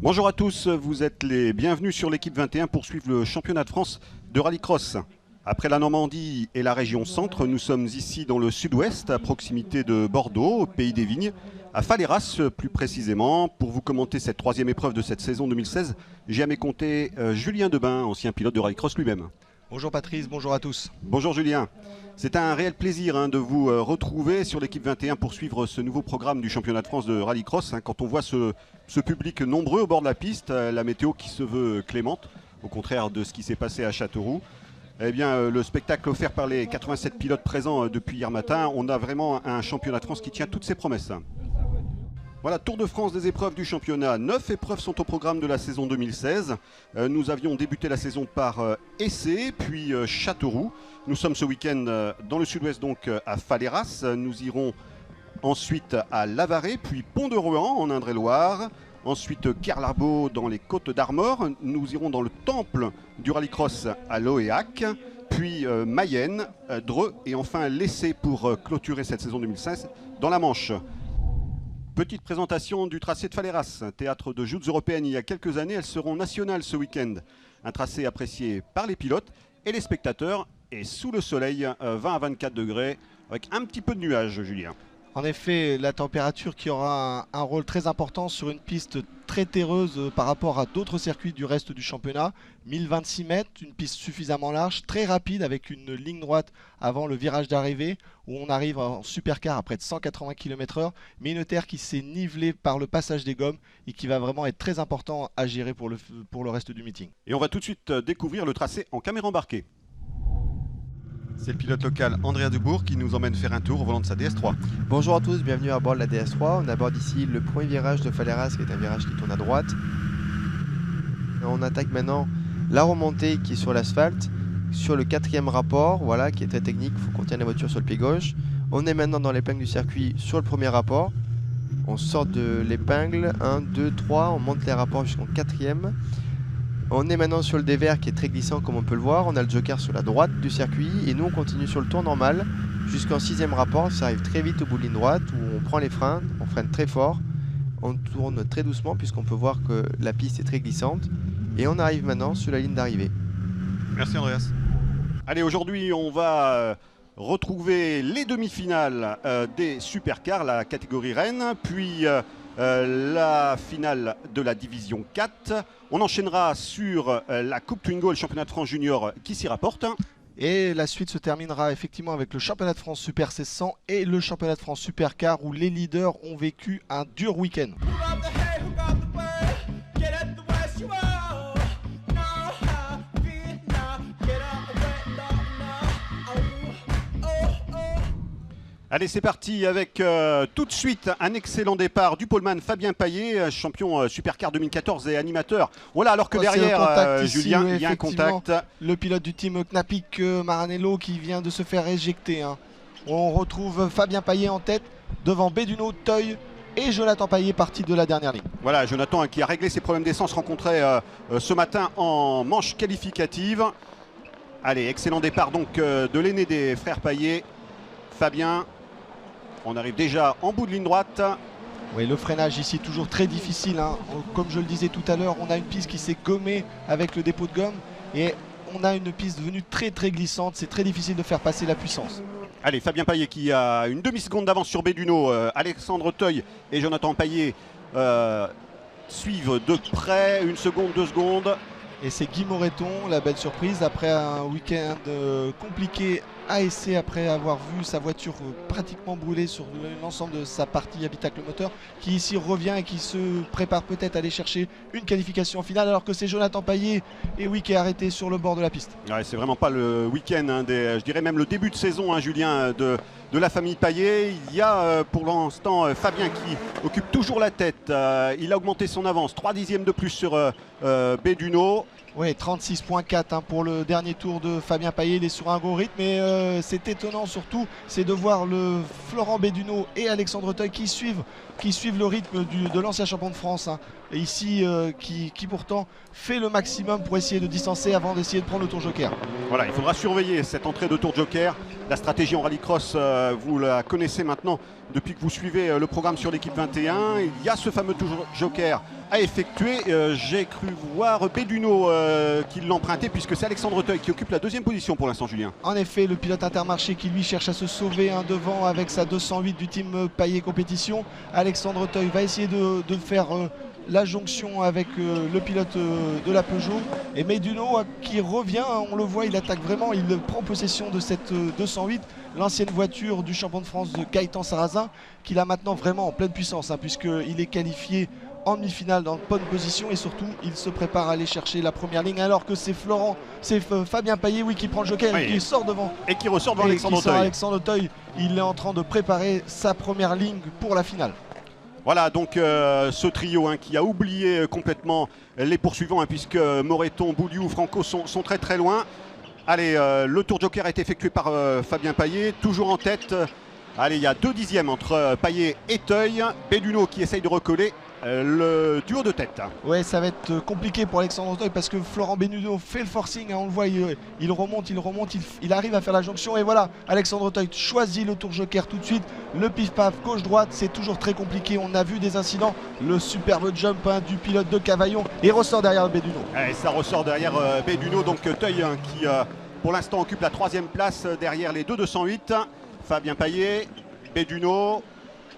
Bonjour à tous, vous êtes les bienvenus sur l'équipe 21 pour suivre le championnat de France de rallycross. Après la Normandie et la région centre, nous sommes ici dans le sud-ouest, à proximité de Bordeaux, au pays des vignes, à Falleras plus précisément. Pour vous commenter cette troisième épreuve de cette saison 2016, j'ai à mes côtés Julien Debain, ancien pilote de rallycross lui-même. Bonjour Patrice, bonjour à tous. Bonjour Julien. C'est un réel plaisir de vous retrouver sur l'équipe 21 pour suivre ce nouveau programme du championnat de France de rallycross. Quand on voit ce public nombreux au bord de la piste, la météo qui se veut clémente, au contraire de ce qui s'est passé à Châteauroux, eh bien, le spectacle offert par les 87 pilotes présents depuis hier matin, on a vraiment un championnat de France qui tient toutes ses promesses. Voilà, Tour de France des épreuves du championnat. 9 épreuves sont au programme de la saison 2016. Nous avions débuté la saison par Essé, puis Châteauroux. Nous sommes ce week-end dans le sud-ouest, donc à Falleras. Nous irons ensuite à Lavaret, puis Pont-de-Ruan en Indre-et-Loire. Ensuite Kerlarbeau dans les Côtes d'Armor. Nous irons dans le temple du rallycross à Loéac. Puis Mayenne, Dreux et enfin l'Essé pour clôturer cette saison 2016 dans la Manche. Petite présentation du tracé de Falleras, théâtre de joutes européennes il y a quelques années. Elles seront nationales ce week-end. Un tracé apprécié par les pilotes et les spectateurs. Et sous le soleil, 20 à 24 degrés, avec un petit peu de nuages, Julien. En effet, la température qui aura un rôle très important sur une piste très terreuse par rapport à d'autres circuits du reste du championnat. 1026 mètres, une piste suffisamment large, très rapide avec une ligne droite avant le virage d'arrivée où on arrive en supercar à près de 180 km/h, mais une terre qui s'est nivelée par le passage des gommes et qui va vraiment être très important à gérer pour le reste du meeting. Et on va tout de suite découvrir le tracé en caméra embarquée. C'est le pilote local Andrea Dubourg qui nous emmène faire un tour au volant de sa DS3. Bonjour à tous, bienvenue à bord de la DS3. On aborde ici le premier virage de Falleras qui est un virage qui tourne à droite. On attaque maintenant la remontée qui est sur l'asphalte, sur le 4e rapport, voilà, qui est très technique, il faut qu'on tienne la voiture sur le pied gauche. On est maintenant dans l'épingle du circuit sur le premier rapport. On sort de l'épingle, 1, 2, 3, on monte les rapports jusqu'au 4e. On est maintenant sur le dévers qui est très glissant comme on peut le voir. On a le joker sur la droite du circuit et nous on continue sur le tour normal jusqu'en 6e rapport. Ça arrive très vite au bout de ligne droite où on prend les freins, on freine très fort. On tourne très doucement puisqu'on peut voir que la piste est très glissante. Et on arrive maintenant sur la ligne d'arrivée. Merci Andreas. Allez, aujourd'hui on va retrouver les demi-finales des supercars, la catégorie Rennes, puis la finale de la division 4. On enchaînera sur la Coupe Twingo et le championnat de France junior qui s'y rapporte. Et la suite se terminera effectivement avec le championnat de France Super 1600 et le championnat de France Supercar où les leaders ont vécu un dur week-end. Allez, c'est parti avec tout de suite un excellent départ du poleman Fabien Paillet, champion Supercar 2014 et animateur. Voilà, alors que derrière, Julien, il y a un contact. Le pilote du team Knapik Maranello qui vient de se faire éjecter. On retrouve Fabien Paillet en tête devant Béduno, Teuil et Jonathan Paillet parti de la dernière ligne. Voilà, Jonathan qui a réglé ses problèmes d'essence rencontrés ce matin en manche qualificative. Allez, excellent départ donc de l'aîné des frères Paillet, Fabien. On arrive déjà en bout de ligne droite. Oui, le freinage ici toujours très difficile. Comme je le disais tout à l'heure, on a une piste qui s'est gommée avec le dépôt de gomme et on a une piste devenue très glissante. C'est très difficile de faire passer la puissance. Allez, Fabien Paillet qui a une demi-seconde d'avance sur Béduno. Alexandre Teuil et Jonathan Paillet suivent de près. 1 seconde, 2 secondes. Et c'est Guy Moreton, la belle surprise, après un week-end compliqué à Essé, après avoir vu sa voiture pratiquement brûler sur l'ensemble de sa partie habitacle moteur, qui ici revient et qui se prépare peut-être à aller chercher une qualification finale, alors que c'est Jonathan Paillet qui est arrêté sur le bord de la piste. Ouais, c'est vraiment pas le week-end, je dirais même le début de saison, Julien, de de la famille Payet. Il y a pour l'instant Fabien qui occupe toujours la tête. Il a augmenté son avance, 3 dixièmes de plus sur Béduno. Oui, 36,4 pour le dernier tour de Fabien Payet. Il est sur un gros rythme. Et c'est étonnant surtout, c'est de voir le Florent Béduno et Alexandre Teuil qui suivent le rythme de l'ancien champion de France. Et ici, qui pourtant fait le maximum pour essayer de distancer avant d'essayer de prendre le tour joker. Voilà, il faudra surveiller cette entrée de tour joker. La stratégie en rallycross, vous la connaissez maintenant depuis que vous suivez le programme sur l'équipe 21. Il y a ce fameux tour joker à effectuer. J'ai cru voir Béduno qui l'empruntait, puisque c'est Alexandre Teuil qui occupe la deuxième position pour l'instant, Julien. En effet, le pilote Intermarché qui lui cherche à se sauver devant avec sa 208 du team Payet Compétition. Alexandre Teuil va essayer de faire la jonction avec le pilote de la Peugeot. Et Béduno qui revient, on le voit, il attaque vraiment, il prend possession de cette 208, l'ancienne voiture du champion de France de Gaëtan Sarrazin, qu'il a maintenant vraiment en pleine puissance, puisqu'il est qualifié en demi-finale dans de bonne position et surtout il se prépare à aller chercher la première ligne, alors que c'est Fabien Payet qui prend le joker et qui sort devant. Et qui ressort devant Alexandre Teuil. Il est en train de préparer sa première ligne pour la finale. Voilà donc ce trio qui a oublié complètement les poursuivants, puisque Moreton, Bouliou, Franco sont très très loin. Allez, le tour joker a été effectué par Fabien Payet, toujours en tête. Allez, il y a 2 dixièmes entre Payet et Teuil. Béduno qui essaye de recoller le duo de tête. Ouais, ça va être compliqué pour Alexandre Teuil parce que Florent Béduno fait le forcing, on le voit, il remonte, il arrive à faire la jonction et voilà, Alexandre Teuil choisit le tour joker tout de suite, le pif-paf gauche-droite, c'est toujours très compliqué, on a vu des incidents, le superbe jump du pilote de Cavaillon et ressort derrière Béduno. Et ça ressort derrière Béduno, donc Teuil qui pour l'instant occupe la 3e place derrière les deux 208. Fabien Payet, Béduno.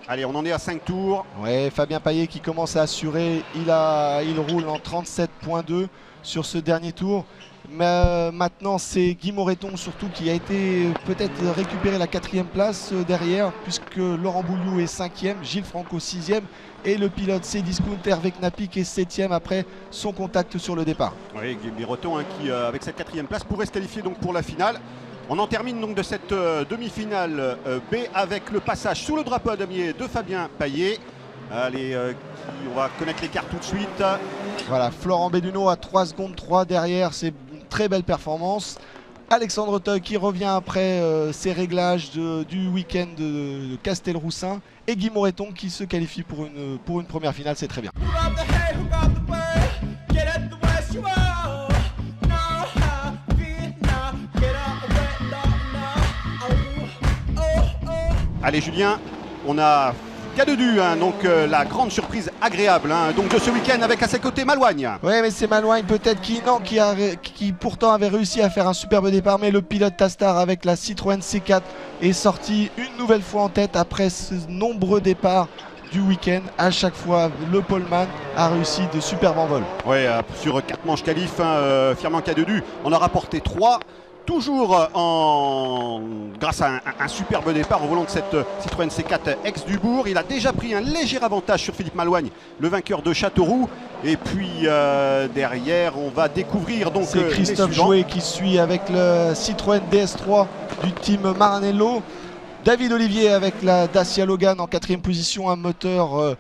Allez, on en est à 5 tours. Ouais, Fabien Payet qui commence à assurer. Il roule en 37,2 sur ce dernier tour. Mais maintenant, c'est Guy Moreton surtout qui a été peut-être récupérer la 4e place derrière, puisque Laurent Bouliou est 5e, Gilles Franco 6e et le pilote Cdiscount Hervé Knapik est 7e après son contact sur le départ. Oui, Guy Moreton qui avec cette 4e place pourrait se qualifier donc pour la finale. On en termine donc de cette demi-finale B avec le passage sous le drapeau à damier de Fabien Payet. Allez, on va connaître l'écart tout de suite. Voilà, Florent Béduno à 3 secondes 3 derrière, c'est une très belle performance. Alexandre Teuil qui revient après ses réglages du week-end de Castelroussin. Et Guy Moreton qui se qualifie pour une première finale, c'est très bien. Allez Julien, on a Cadedu, donc la grande surprise agréable donc de ce week-end avec à ses côtés Malouagne. Oui, mais c'est Malouagne peut-être qui pourtant avait réussi à faire un superbe départ, mais le pilote Tastar avec la Citroën C4 est sorti une nouvelle fois en tête après ce nombreux départs du week-end. À chaque fois, le poleman a réussi de superbes envols. Oui, sur 4 manches qualif, Firmin Cadedu en a rapporté 3. Toujours grâce à un superbe départ au volant de cette Citroën C4 ex-Dubourg. Il a déjà pris un léger avantage sur Philippe Malouagne, le vainqueur de Châteauroux. Et puis derrière, on va découvrir donc c'est Christophe Jouet qui suit avec le Citroën DS3 du team Maranello. David Olivier avec la Dacia Logan en 4e position, un moteur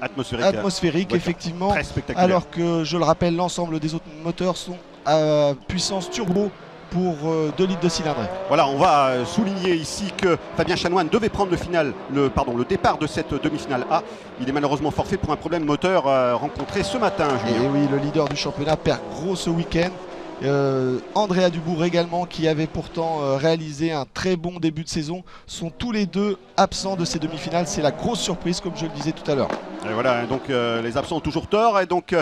atmosphérique effectivement. Très spectaculaire. Alors que, je le rappelle, l'ensemble des autres moteurs sont à puissance turbo pour 2 litres de cylindrée. Voilà, on va souligner ici que Fabien Chanoine devait prendre le départ de cette demi-finale A. Il est malheureusement forfait pour un problème moteur rencontré ce matin, Julien. Et oui, le leader du championnat perd gros ce week-end. Andrea Dubourg également, qui avait pourtant réalisé un très bon début de saison, sont tous les deux absents de ces demi-finales. C'est la grosse surprise, comme je le disais tout à l'heure. Et voilà, donc les absents ont toujours tort. Et donc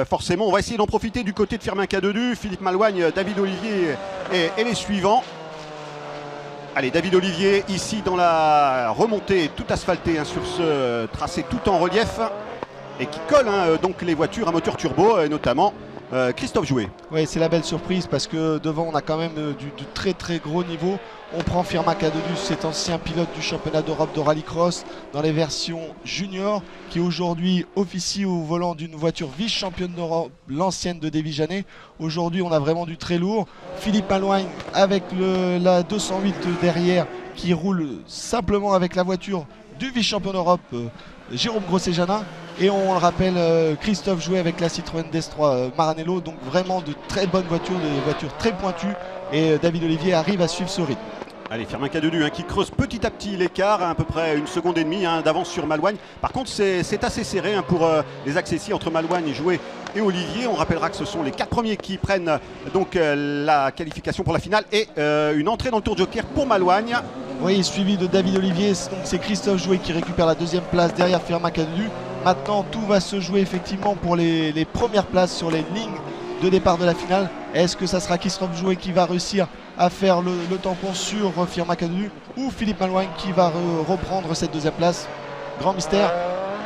forcément, on va essayer d'en profiter du côté de Firmin Cadedu, Philippe Malouagne, David Olivier et les suivants. Allez, David Olivier ici dans la remontée toute asphaltée sur ce tracé tout en relief et qui colle donc les voitures à moteur turbo, et notamment Christophe Jouet. Oui, c'est la belle surprise parce que devant on a quand même du très très gros niveau. On prend Firmin Cadedu, cet ancien pilote du championnat d'Europe de rallycross dans les versions juniors, qui aujourd'hui officie au volant d'une voiture vice-championne d'Europe, l'ancienne de Dévijanet. Aujourd'hui on a vraiment du très lourd. Philippe Malouagne avec la 208 derrière, qui roule simplement avec la voiture du vice-champion d'Europe Jérôme Grosset-Janin. Et on le rappelle, Christophe Jouet avec la Citroën DS3 Maranello. Donc vraiment de très bonnes voitures, des voitures très pointues. Et David Olivier arrive à suivre ce rythme. Allez, Firmin Cadedu qui creuse petit à petit l'écart, à peu près 1,5 seconde d'avance sur Malouagne. Par contre, c'est assez serré pour les accessibles entre Malouagne, Jouet et Olivier. On rappellera que ce sont les 4 premiers qui prennent donc la qualification pour la finale et une entrée dans le Tour Joker pour Malouagne. Oui, suivi de David Olivier, donc c'est Christophe Jouet qui récupère la 2e place derrière Firmin Cadedu. Maintenant, tout va se jouer effectivement pour les premières places sur les lignes de départ de la finale. Est-ce que ça sera Christophe Jouet qui va réussir à faire le tampon sur Firmin Cadedu ou Philippe Malouagne qui va reprendre cette 2e place? Grand mystère.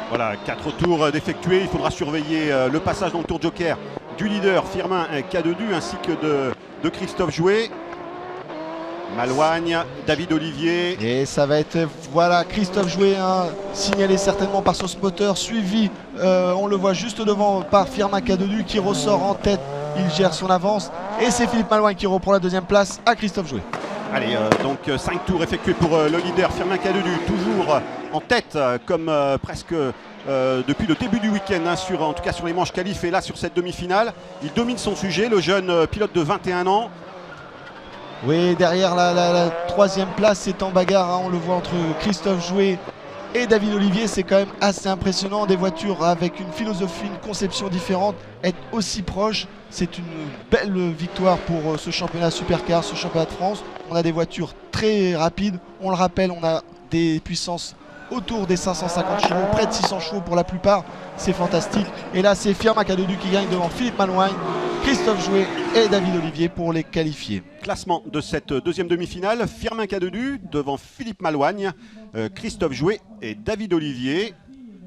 Voilà, 4 tours d'effectués. Il faudra surveiller le passage dans le Tour Joker du leader Firmin Cadedu ainsi que de Christophe Jouet. Malouagne, David Olivier. Et ça va être, voilà, Christophe Jouet, signalé certainement par son spotter, suivi, on le voit juste devant par Firmin Cadedu qui ressort en tête. Il gère son avance et c'est Philippe Malouagne qui reprend la 2e place à Christophe Jouet. Allez, donc 5 tours effectués pour le leader Firmin Cadedu, toujours en tête comme presque depuis le début du week-end, en tout cas sur les manches qualif et là sur cette demi-finale. Il domine son sujet, le jeune pilote de 21 ans. Oui, derrière la 3e place, c'est en bagarre, on le voit entre Christophe Jouet et David Olivier. C'est quand même assez impressionnant, des voitures avec une philosophie, une conception différente, être aussi proches. C'est une belle victoire pour ce championnat Supercar, ce championnat de France. On a des voitures très rapides, on le rappelle, on a des puissances autour des 550 chevaux, près de 600 chevaux pour la plupart, c'est fantastique. Et là c'est Firmin Cadedu qui gagne devant Philippe Malouagne, Christophe Jouet et David Olivier pour les qualifiés. Classement de cette 2e demi-finale, Firmin Cadedu devant Philippe Malouagne, Christophe Jouet et David Olivier.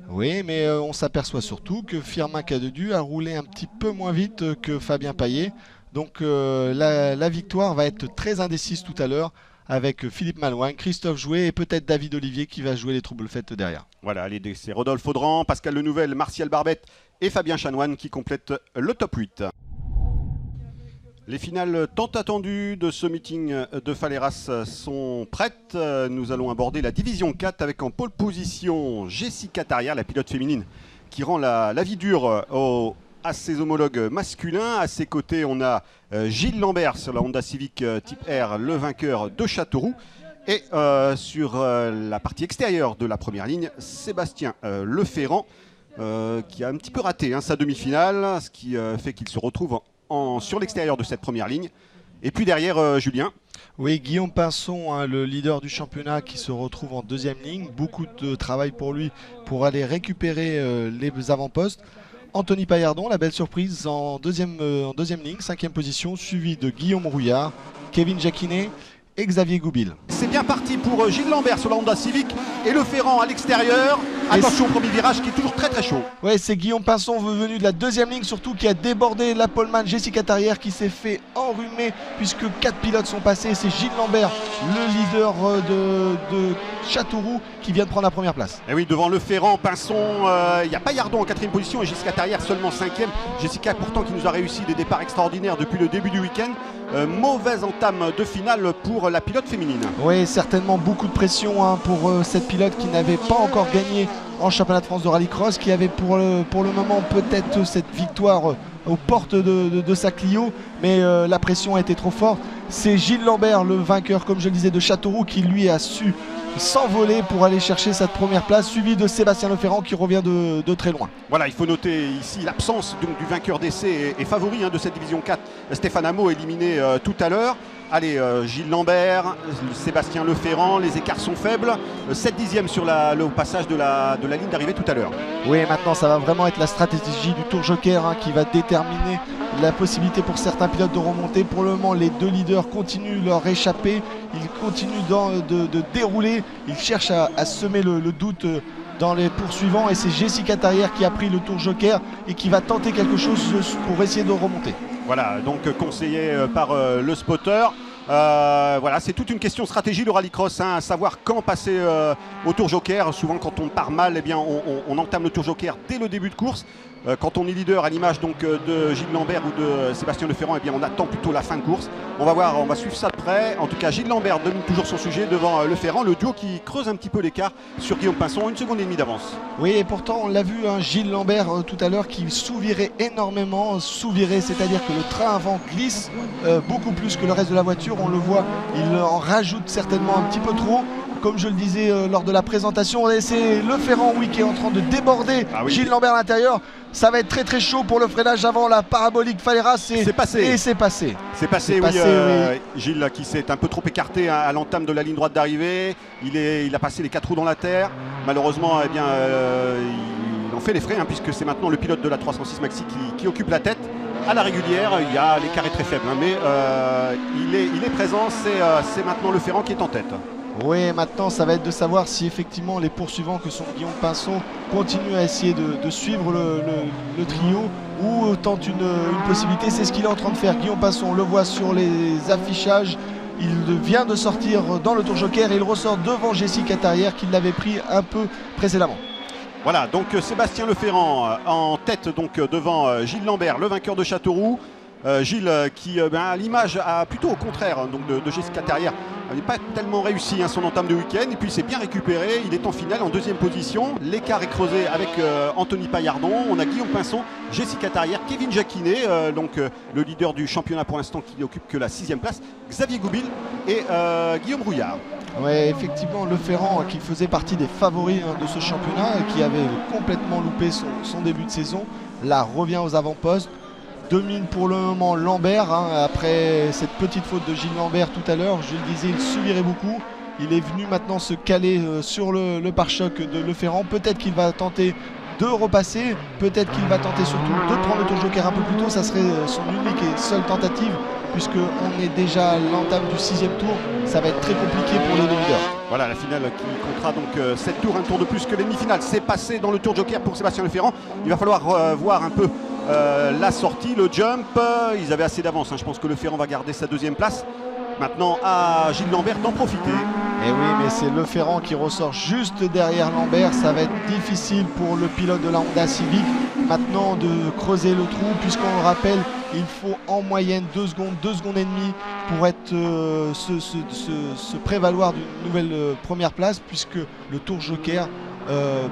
Oui, mais on s'aperçoit surtout que Firmin Cadedu a roulé un petit peu moins vite que Fabien Payet. Donc la victoire va être très indécise tout à l'heure avec Philippe Malouagne, Christophe Jouet et peut-être David Olivier qui va jouer les troubles faites derrière. Voilà, c'est Rodolphe Audran, Pascal Lenouvel, Martial Barbette et Fabien Chanoine qui complètent le top 8. Les finales tant attendues de ce meeting de Faleras sont prêtes. Nous allons aborder la division 4 avec en pole position Jessica Tarrière, la pilote féminine qui rend la vie dure à ses homologues masculins. À ses côtés, on a Gilles Lambert sur la Honda Civic Type R, le vainqueur de Châteauroux. Et sur la partie extérieure de la première ligne, Sébastien Leferrand qui a un petit peu raté sa demi-finale, ce qui fait qu'il se retrouve sur l'extérieur de cette première ligne. Et puis derrière, Julien. Oui, Guillaume Pinson, le leader du championnat qui se retrouve en 2e ligne. Beaucoup de travail pour lui pour aller récupérer les avant-postes. Anthony Paillardon, la belle surprise en deuxième ligne, 5e position, suivi de Guillaume Rouillard, Kevin Jacquinet et Xavier Goubil. C'est bien parti pour Gilles Lambert sur la Honda Civic et Leferrand à l'extérieur. Attention au premier virage qui est toujours très chaud. Ouais, c'est Guillaume Pinson venu de la 2e ligne surtout qui a débordé la poleman Jessica Tarrière qui s'est fait enrhumer puisque 4 pilotes sont passés. C'est Gilles Lambert, le leader de Châteauroux qui vient de prendre la première place. Et oui, devant Leferrand, Pinson, il y a Paillardon en 4e position et Jessica Tarrière seulement 5e. Jessica pourtant qui nous a réussi des départs extraordinaires depuis le début du week-end. Mauvaise entame de finale pour la pilote féminine. Oui, certainement beaucoup de pression pour cette pilote qui n'avait pas encore gagné en championnat de France de rallycross, qui avait pour le moment peut-être cette victoire aux portes de sa Clio, mais la pression a été trop forte. C'est Gilles Lambert, le vainqueur, comme je le disais, de Châteauroux, qui lui a su s'envoler pour aller chercher cette première place, suivi de Sébastien Leferrand qui revient de très loin. Voilà, il faut noter ici l'absence du vainqueur d'essai et favori de cette division 4, Stéphane Hameau, éliminé tout à l'heure. Allez, Gilles Lambert, Sébastien Leferrand, les écarts sont faibles. 7 dixièmes sur le passage de la ligne d'arrivée tout à l'heure. Oui, maintenant ça va vraiment être la stratégie du Tour Joker qui va déterminer la possibilité pour certains pilotes de remonter. Pour le moment, les 2 leaders continuent leur échappée. Ils continuent de dérouler. Ils cherchent à semer le doute dans les poursuivants. Et c'est Jessica Tarrière qui a pris le Tour Joker et qui va tenter quelque chose pour essayer de remonter. Voilà, donc conseillé par le spotter. Voilà, c'est toute une question de stratégie le rallycross, hein, à savoir quand passer au tour joker. Souvent quand on part mal, eh bien, on entame le tour joker dès le début de course. Quand on est leader, à l'image donc de Gilles Lambert ou de Sébastien Leferrand, eh bien, on attend plutôt la fin de course. On va voir, on va suivre ça de près. En tout cas, Gilles Lambert domine toujours son sujet devant Leferrand, le duo qui creuse un petit peu l'écart sur Guillaume Pinson, 1 seconde et demie d'avance. Oui, et pourtant on l'a vu, hein, Gilles Lambert tout à l'heure qui sous-virait énormément, c'est-à-dire que le train avant glisse beaucoup plus que le reste de la voiture. On le voit, il en rajoute certainement un petit peu trop. Comme je le disais lors de la présentation, et c'est Leferrand qui est en train de déborder Gilles Lambert à l'intérieur. Ça va être très très chaud pour le freinage avant la parabolique Faleras. C'est passé. Et c'est passé. C'est passé, oui. Oui. Gilles qui s'est un peu trop écarté à l'entame de la ligne droite d'arrivée. Il a passé les 4 roues dans la terre. Malheureusement, eh bien, il en fait les frais, hein, puisque c'est maintenant le pilote de la 306 Maxi qui occupe la tête. À la régulière, l'écart est très faible, hein, mais il est présent. C'est maintenant Leferrand qui est en tête. Oui, maintenant ça va être de savoir si effectivement les poursuivants que sont Guillaume Pinson continuent à essayer de suivre le trio ou tentent une possibilité. C'est ce qu'il est en train de faire. Guillaume Pinson, on le voit sur les affichages. Il vient de sortir dans le tour joker et il ressort devant Jessica Tarrière qui l'avait pris un peu précédemment. Voilà, donc Sébastien Leferrand en tête donc devant Gilles Lambert, le vainqueur de Châteauroux. Gilles qui à l'image plutôt au contraire donc de Jessica Tarrière n'est pas tellement réussi son entame de week-end, et puis il s'est bien récupéré, il est en finale en 2e position. L'écart est creusé avec Anthony Paillardon. On a Guillaume Pinson, Jessica Tarrière, Kevin Jacquinet, le leader du championnat pour l'instant qui n'occupe que la 6e place, Xavier Goupil et Guillaume Rouillard. Oui, effectivement, Leferrand qui faisait partie des favoris de ce championnat et qui avait complètement loupé son début de saison, là revient aux avant-postes. Domine pour le moment Lambert, après cette petite faute de Gilles Lambert tout à l'heure. Je le disais, il subirait beaucoup. Il est venu maintenant se caler sur le pare-choc de Leferrand. Peut-être qu'il va tenter de repasser, peut-être qu'il va tenter surtout de prendre le tour joker un peu plus tôt. Ça serait son unique et seule tentative, puisqu'on est déjà à l'entame du 6e tour. Ça va être très compliqué pour les leaders. Voilà la finale qui comptera donc 7 tours, un tour de plus que les demi-finales. C'est passé dans le tour joker pour Sébastien Leferrand. Il va falloir voir un peu la sortie, le jump. Ils avaient assez d'avance, je pense que Leferrand va garder sa 2e place. Maintenant à Gilles Lambert d'en profiter. Et oui, mais c'est Leferrand qui ressort juste derrière Lambert. Ça va être difficile pour le pilote de la Honda Civic maintenant de creuser le trou, puisqu'on le rappelle, il faut en moyenne 2 secondes et demie pour être se prévaloir d'une nouvelle première place, puisque le tour joker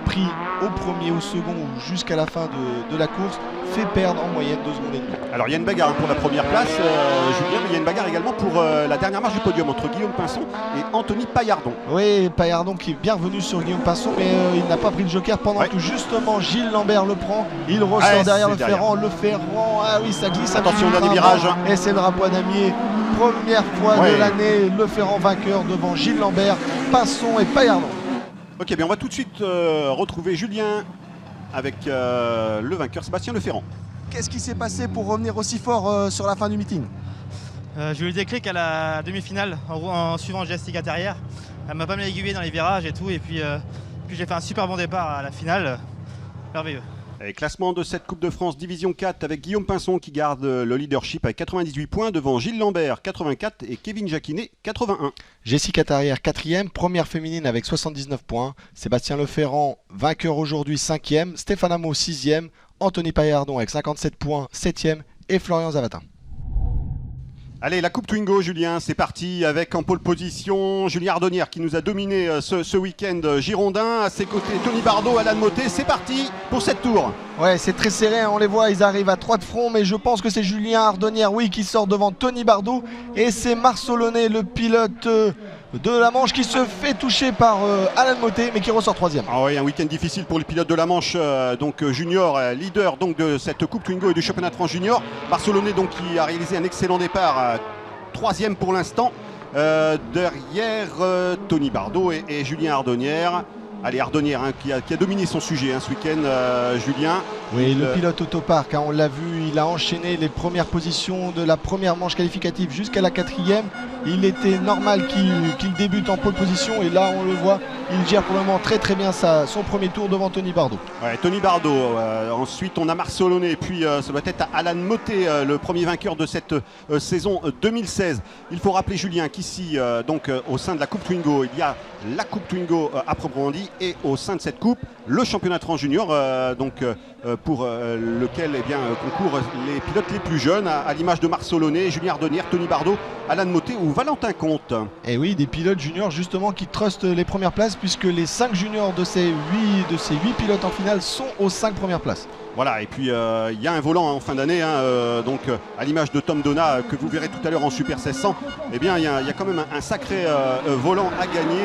pris au premier, au second ou jusqu'à la fin de la course fait perdre en moyenne 2 secondes et demie. Alors il y a une bagarre pour la première place, Julien, mais il y a une bagarre également pour la dernière marche du podium entre Guillaume Pinson et Anthony Paillardon. Oui, Paillardon qui est bien revenu sur Guillaume Pinson, mais il n'a pas pris le joker pendant que justement Gilles Lambert le prend. Il ressort derrière Leferrand. Ah oui, ça glisse. Attention, on a des virages. Et c'est le drapeau à damier. Première fois de l'année, Leferrand vainqueur devant Gilles Lambert, Pinson et Paillardon. Ok, bien on va tout de suite retrouver Julien avec le vainqueur Sébastien Leferrand. Qu'est-ce qui s'est passé pour revenir aussi fort sur la fin du meeting? J'ai eu le déclic à la demi-finale en suivant Jessica Tarrière. Elle m'a pas mal aiguillé dans les virages et tout, et puis j'ai fait un super bon départ à la finale. Merveilleux. Et classement de cette Coupe de France Division 4 avec Guillaume Pinson qui garde le leadership avec 98 points devant Gilles Lambert 84 et Kevin Jacquinet 81. Jessica Tarrière 4e, première féminine avec 79 points. Sébastien Leferrand vainqueur aujourd'hui 5e. Stéphane Amo 6e. Anthony Paillardon avec 57 points 7e et Florian Zavatin. Allez, la Coupe Twingo, Julien, c'est parti avec en pole position Julien Ardonnière qui nous a dominé ce week-end girondin. À ses côtés, Tony Bardot, Alan Motet. C'est parti pour 7 tours. Ouais, c'est très serré, on les voit, ils arrivent à 3 de front, mais je pense que c'est Julien Ardonnière, qui sort devant Tony Bardot. Et c'est Marcelonet, le pilote de la Manche, qui se fait toucher par Alan Motet, mais qui ressort 3e. Ah oui, un week-end difficile pour le pilote de la Manche, donc junior, leader donc, de cette Coupe Twingo et du championnat de France junior. Marcelonet donc, qui a réalisé un excellent départ, 3e pour l'instant, derrière Tony Bardot et Julien Ardonnière. Allez, Ardonnière qui a dominé son sujet ce week-end, Julien. Oui, le pilote Autopark, on l'a vu, il a enchaîné les premières positions de la première manche qualificative jusqu'à la 4e. Il était normal qu'il débute en pole position et là on le voit, il gère pour le moment très très bien son premier tour devant Tony Bardot. Ouais, Tony Bardot, ensuite on a Marcellonet et puis ça doit être Alan Mottet, le premier vainqueur de cette saison 2016. Il faut rappeler, Julien, qu'ici donc au sein de la Coupe Twingo, il y a la Coupe Twingo à proprement dit, et au sein de cette coupe, le championnat de France junior, pour lequel concourent les pilotes les plus jeunes, à l'image de Marcellonet, Julien Ardonnière, Tony Bardot, Alan Mottet ou Valentin Comte. Et oui, des pilotes juniors justement qui trustent les premières places, puisque les 5 juniors de ces 8 pilotes en finale sont aux 5 premières places. Voilà, et puis il y a un volant en fin d'année, à l'image de Tom Donat que vous verrez tout à l'heure en Super 1600, eh bien il y a quand même un sacré volant à gagner,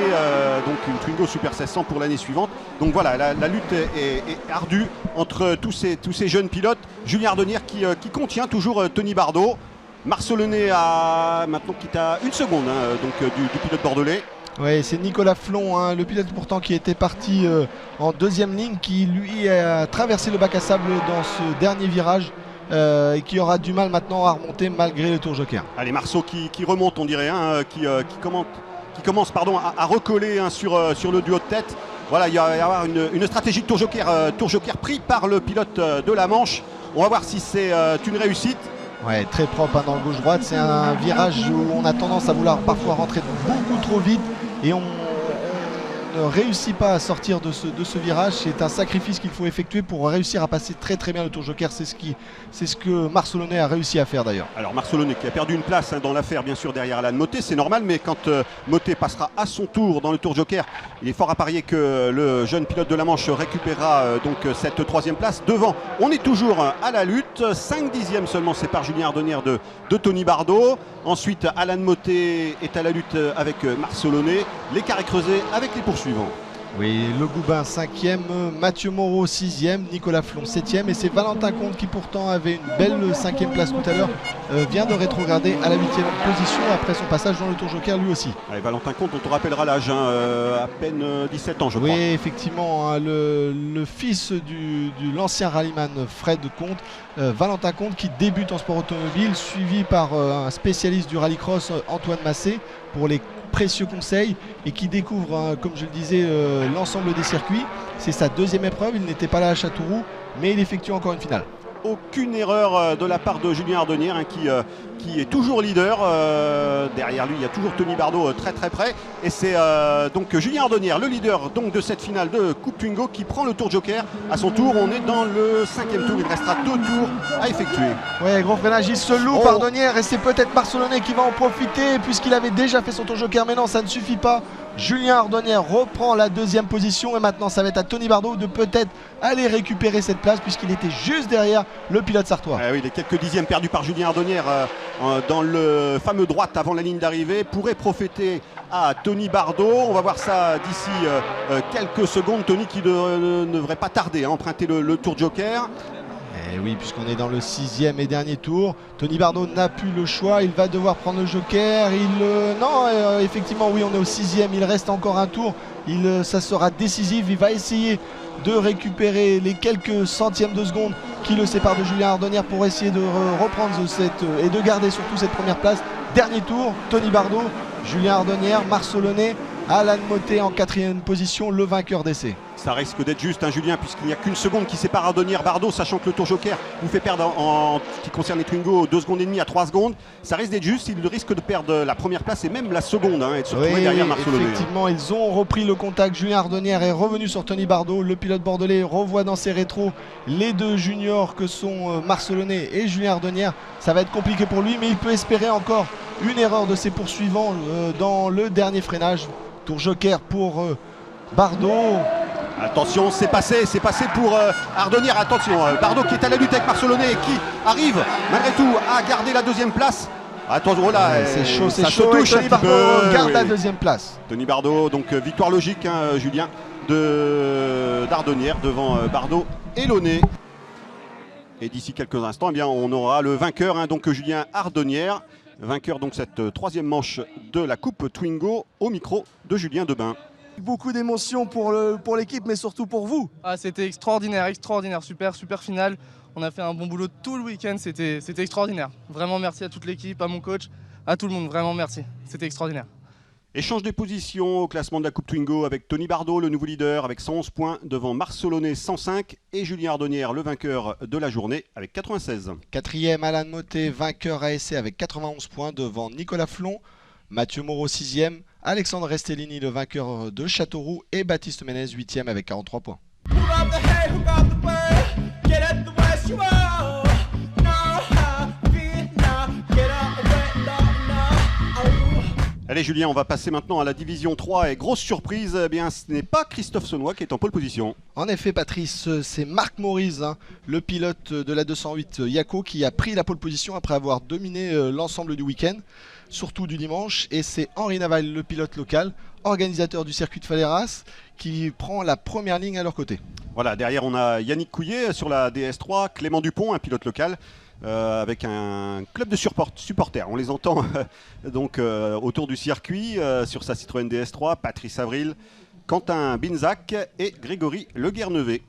donc une Twingo Super 1600 pour l'année suivante. Donc voilà, la lutte est ardue entre tous ces jeunes pilotes. Julien Ardonnière qui contient toujours Tony Bardot. Marcellonet maintenant qui est à 1 seconde du pilote bordelais. Oui, c'est Nicolas Flon, le pilote pourtant qui était parti en 2e ligne, qui lui a traversé le bac à sable dans ce dernier virage et qui aura du mal maintenant à remonter malgré le tour joker. Allez, Marceau qui remonte, on dirait, qui commence à recoller sur le duo de tête. Voilà, il va y avoir une stratégie de tour joker pris par le pilote de la Manche. On va voir si c'est une réussite. Ouais, très propre dans le gauche-droite. C'est un virage où on a tendance à vouloir parfois rentrer beaucoup trop vite et on ne réussit pas à sortir de ce virage. C'est un sacrifice qu'il faut effectuer pour réussir à passer très très bien le tour joker. C'est ce que Marcellonet a réussi à faire d'ailleurs. Alors Marcellonet qui a perdu une place dans l'affaire bien sûr derrière Alan Mottet, c'est normal, mais quand Mottet passera à son tour dans le tour joker, il est fort à parier que le jeune pilote de la Manche récupérera cette 3e place. Devant, on est toujours à la lutte, 5 dixièmes seulement sépare Julien Ardonnière de Tony Bardot. Ensuite Alan Mottet est à la lutte avec Marcellonet. L'écart est creusé avec les poursuivants. Oui, Le Goubin 5e, Mathieu Moreau 6e, Nicolas Flon 7e et c'est Valentin Comte qui pourtant avait une belle 5e place tout à l'heure, vient de rétrograder à la 8e position après son passage dans le tour joker lui aussi. Allez, Valentin Comte, on te rappellera l'âge, à peine 17 ans je crois. Oui, effectivement, le fils de l'ancien rallyman Fred Comte, Valentin Comte qui débute en sport automobile, suivi par un spécialiste du rallycross Antoine Massé pour les précieux conseils et qui découvre, comme je le disais, l'ensemble des circuits. C'est sa 2e épreuve, il n'était pas là à Châteauroux, mais il effectue encore une finale. Aucune erreur de la part de Julien Ardonnière qui est toujours leader. Derrière lui, il y a toujours Tony Bardot très très près. Et c'est donc Julien Ardonnière, le leader de cette finale de Coupe Twingo, qui prend le tour joker. À son tour, on est dans le 5e tour. Il restera 2 tours à effectuer. Ouais, gros freinage, il se loupe Ardonnière et c'est peut-être Marcellonet qui va en profiter puisqu'il avait déjà fait son tour joker. Mais non, ça ne suffit pas. Julien Ardonnière reprend la 2e position et maintenant ça va être à Tony Bardot de peut-être aller récupérer cette place puisqu'il était juste derrière le pilote sartois. Oui, les quelques dixièmes perdus par Julien Ardonnière dans le fameux droite avant la ligne d'arrivée pourraient profiter à Tony Bardot. On va voir ça d'ici quelques secondes. Tony qui ne devrait pas tarder à emprunter le tour joker. Et oui, puisqu'on est dans le 6e et dernier tour, Tony Bardot n'a plus le choix, il va devoir prendre le joker. Effectivement, oui, on est au 6e, il reste encore un tour, ça sera décisif, il va essayer de récupérer les quelques centièmes de seconde qui le séparent de Julien Ardonnière pour essayer de reprendre et de garder surtout cette première place. Dernier tour, Tony Bardot, Julien Ardonnière, Marcellonet, Alan Mottet en 4e position, le vainqueur d'essai. Ça risque d'être juste, Julien, puisqu'il n'y a qu'une seconde qui sépare Ardonnière Bardot, sachant que le tour joker vous fait perdre en ce qui concerne les Twingo 2 secondes et demie à 3 secondes. Ça risque d'être juste, il risque de perdre la première place et même la seconde et de se retrouver derrière Marcellonet. Effectivement, ils ont repris le contact. Julien Ardonnière est revenu sur Tony Bardot. Le pilote bordelais revoit dans ses rétros les 2 juniors que sont Marcellonet et Julien Ardonnière. Ça va être compliqué pour lui, mais il peut espérer encore une erreur de ses poursuivants dans le dernier freinage. Tour joker pour Bardot. Attention, c'est passé pour Ardonnière. Attention, Bardot qui est à la lutte avec Marcellonet et qui arrive malgré tout à garder la 2e place. Attention, là, c'est chaud, ça se touche. Tony Bardot garde la 2e place. Tony Bardot, donc victoire logique, Julien, d'Ardonnière devant Bardot et Launay. Et d'ici quelques instants, on aura le vainqueur, donc Julien Ardonnière, vainqueur donc cette 3e manche de la Coupe Twingo au micro de Julien Debain. Beaucoup d'émotions pour l'équipe, mais surtout pour vous. Ah, c'était extraordinaire, extraordinaire, super finale. On a fait un bon boulot tout le week-end, c'était extraordinaire. Vraiment merci à toute l'équipe, à mon coach, à tout le monde, vraiment merci. C'était extraordinaire. Échange des positions au classement de la Coupe Twingo avec Tony Bardot, le nouveau leader, avec 111 points devant Marcelonnet 105 et Julien Ardonnière, le vainqueur de la journée, avec 96. Quatrième, Alan Motet, vainqueur ASC avec 91 points devant Nicolas Flon. Mathieu Moreau 6e, Alexandre Restellini, le vainqueur de Châteauroux, et Baptiste Ménez 8e avec 43 points. Allez Julien, on va passer maintenant à la division 3 et grosse surprise, eh bien ce n'est pas Christophe Saunois qui est en pole position. En effet Patrice, c'est Marc Maurice, le pilote de la 208 Yako, qui a pris la pole position après avoir dominé l'ensemble du week-end, surtout du dimanche, et c'est Henri Naval, le pilote local, organisateur du circuit de Faleras, qui prend la première ligne à leur côté. Voilà, derrière on a Yannick Couillet sur la DS3, Clément Dupont, un pilote local, avec un club de supporters. On les entend donc autour du circuit sur sa Citroën DS3, Patrice Avril, Quentin Binzac et Grégory Le Guernevet.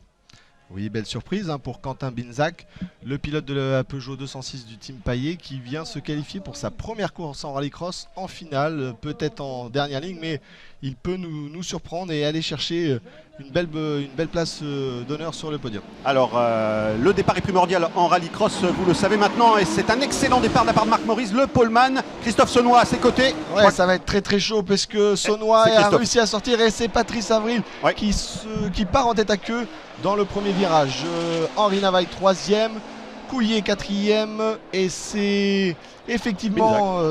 Oui, belle surprise pour Quentin Binzac, le pilote de la Peugeot 206 du team Paillet, qui vient se qualifier pour sa première course en rallycross en finale, peut-être en dernière ligne, mais il peut nous surprendre et aller chercher une belle place d'honneur sur le podium. Alors, le départ est primordial en rallycross, vous le savez maintenant, et c'est un excellent départ de la part de Marc Maurice, le poleman. Christophe Saunois à ses côtés. Ouais, ça va être très chaud parce que Saunois a réussi à sortir, et c'est Patrice Avril qui part en tête à queue dans le premier virage. Henri Navaille 3e, Couillet 4e, et c'est effectivement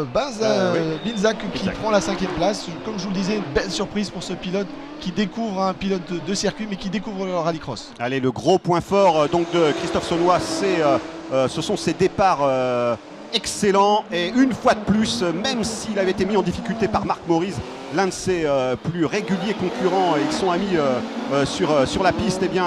Binzac qui prend la 5e place. Comme je vous le disais, une belle surprise pour ce pilote qui découvre un pilote de circuit, mais qui découvre le rallycross. Allez, le gros point fort donc de Christophe Saunois, ce sont ses départs excellents, et une fois de plus, même s'il avait été mis en difficulté par Marc Maurice, l'un de ses plus réguliers concurrents, ils sont amis sur la piste, et bien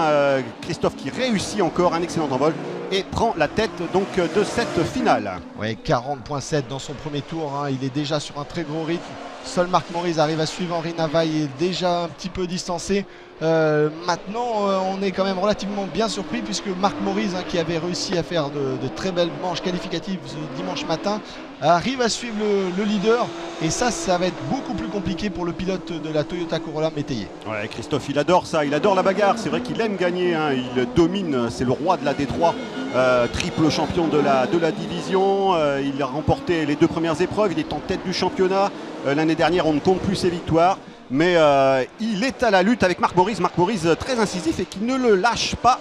Christophe qui réussit encore un excellent envol et prend la tête donc de cette finale. Ouais, 40.7 dans son premier tour, il est déjà sur un très gros rythme. Seul Marc Maurice arrive à suivre. Henri Navaille est déjà un petit peu distancé. Maintenant, on est quand même relativement bien surpris, puisque Marc Maurice, qui avait réussi à faire de très belles manches qualificatives ce dimanche matin, arrive à suivre le leader, et ça va être beaucoup plus compliqué pour le pilote de la Toyota Corolla Métayer. Ouais, Christophe, il adore ça, il adore la bagarre, c'est vrai qu'il aime gagner, il domine, c'est le roi de la D3, triple champion de la division, il a remporté les 2 premières épreuves, il est en tête du championnat, l'année dernière on ne compte plus ses victoires. Mais il est à la lutte avec Marc Maurice très incisif, et qui ne le lâche pas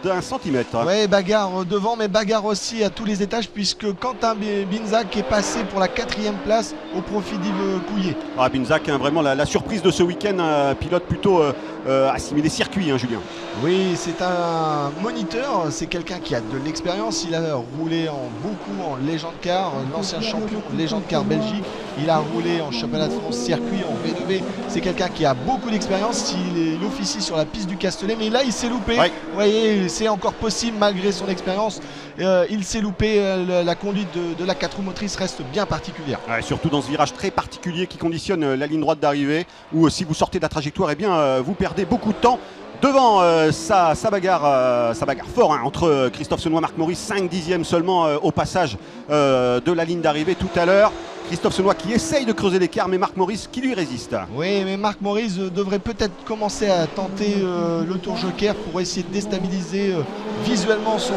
d'un centimètre. Oui, bagarre devant, mais bagarre aussi à tous les étages, puisque Quentin Binzac est passé pour la 4e place au profit d'Yves Couillet. Ah, Binzac, vraiment la surprise de ce week-end, pilote plutôt assimilé circuit, Julien. Oui, c'est un moniteur, c'est quelqu'un qui a de l'expérience. Il a roulé beaucoup en Légende Car, l'ancien champion Légende Car Belgique. Il a roulé en championnat de France circuit, en V2V. C'est quelqu'un qui a beaucoup d'expérience. Il officie sur la piste du Castellet, mais là il s'est loupé. Ouais. Vous voyez, c'est encore possible malgré son expérience. Il s'est loupé. La conduite de la 4 roues motrices reste bien particulière. Ouais, surtout dans ce virage très particulier qui conditionne la ligne droite d'arrivée, où si vous sortez de la trajectoire, eh bien, vous perdez beaucoup de temps. Devant sa bagarre fort entre Christophe Saunois et Marc Maurice, 5/10 seulement au passage de la ligne d'arrivée tout à l'heure. Christophe Saunois qui essaye de creuser l'écart, mais Marc Maurice qui lui résiste. Oui, mais Marc Maurice devrait peut-être commencer à tenter le tour joker pour essayer de déstabiliser visuellement son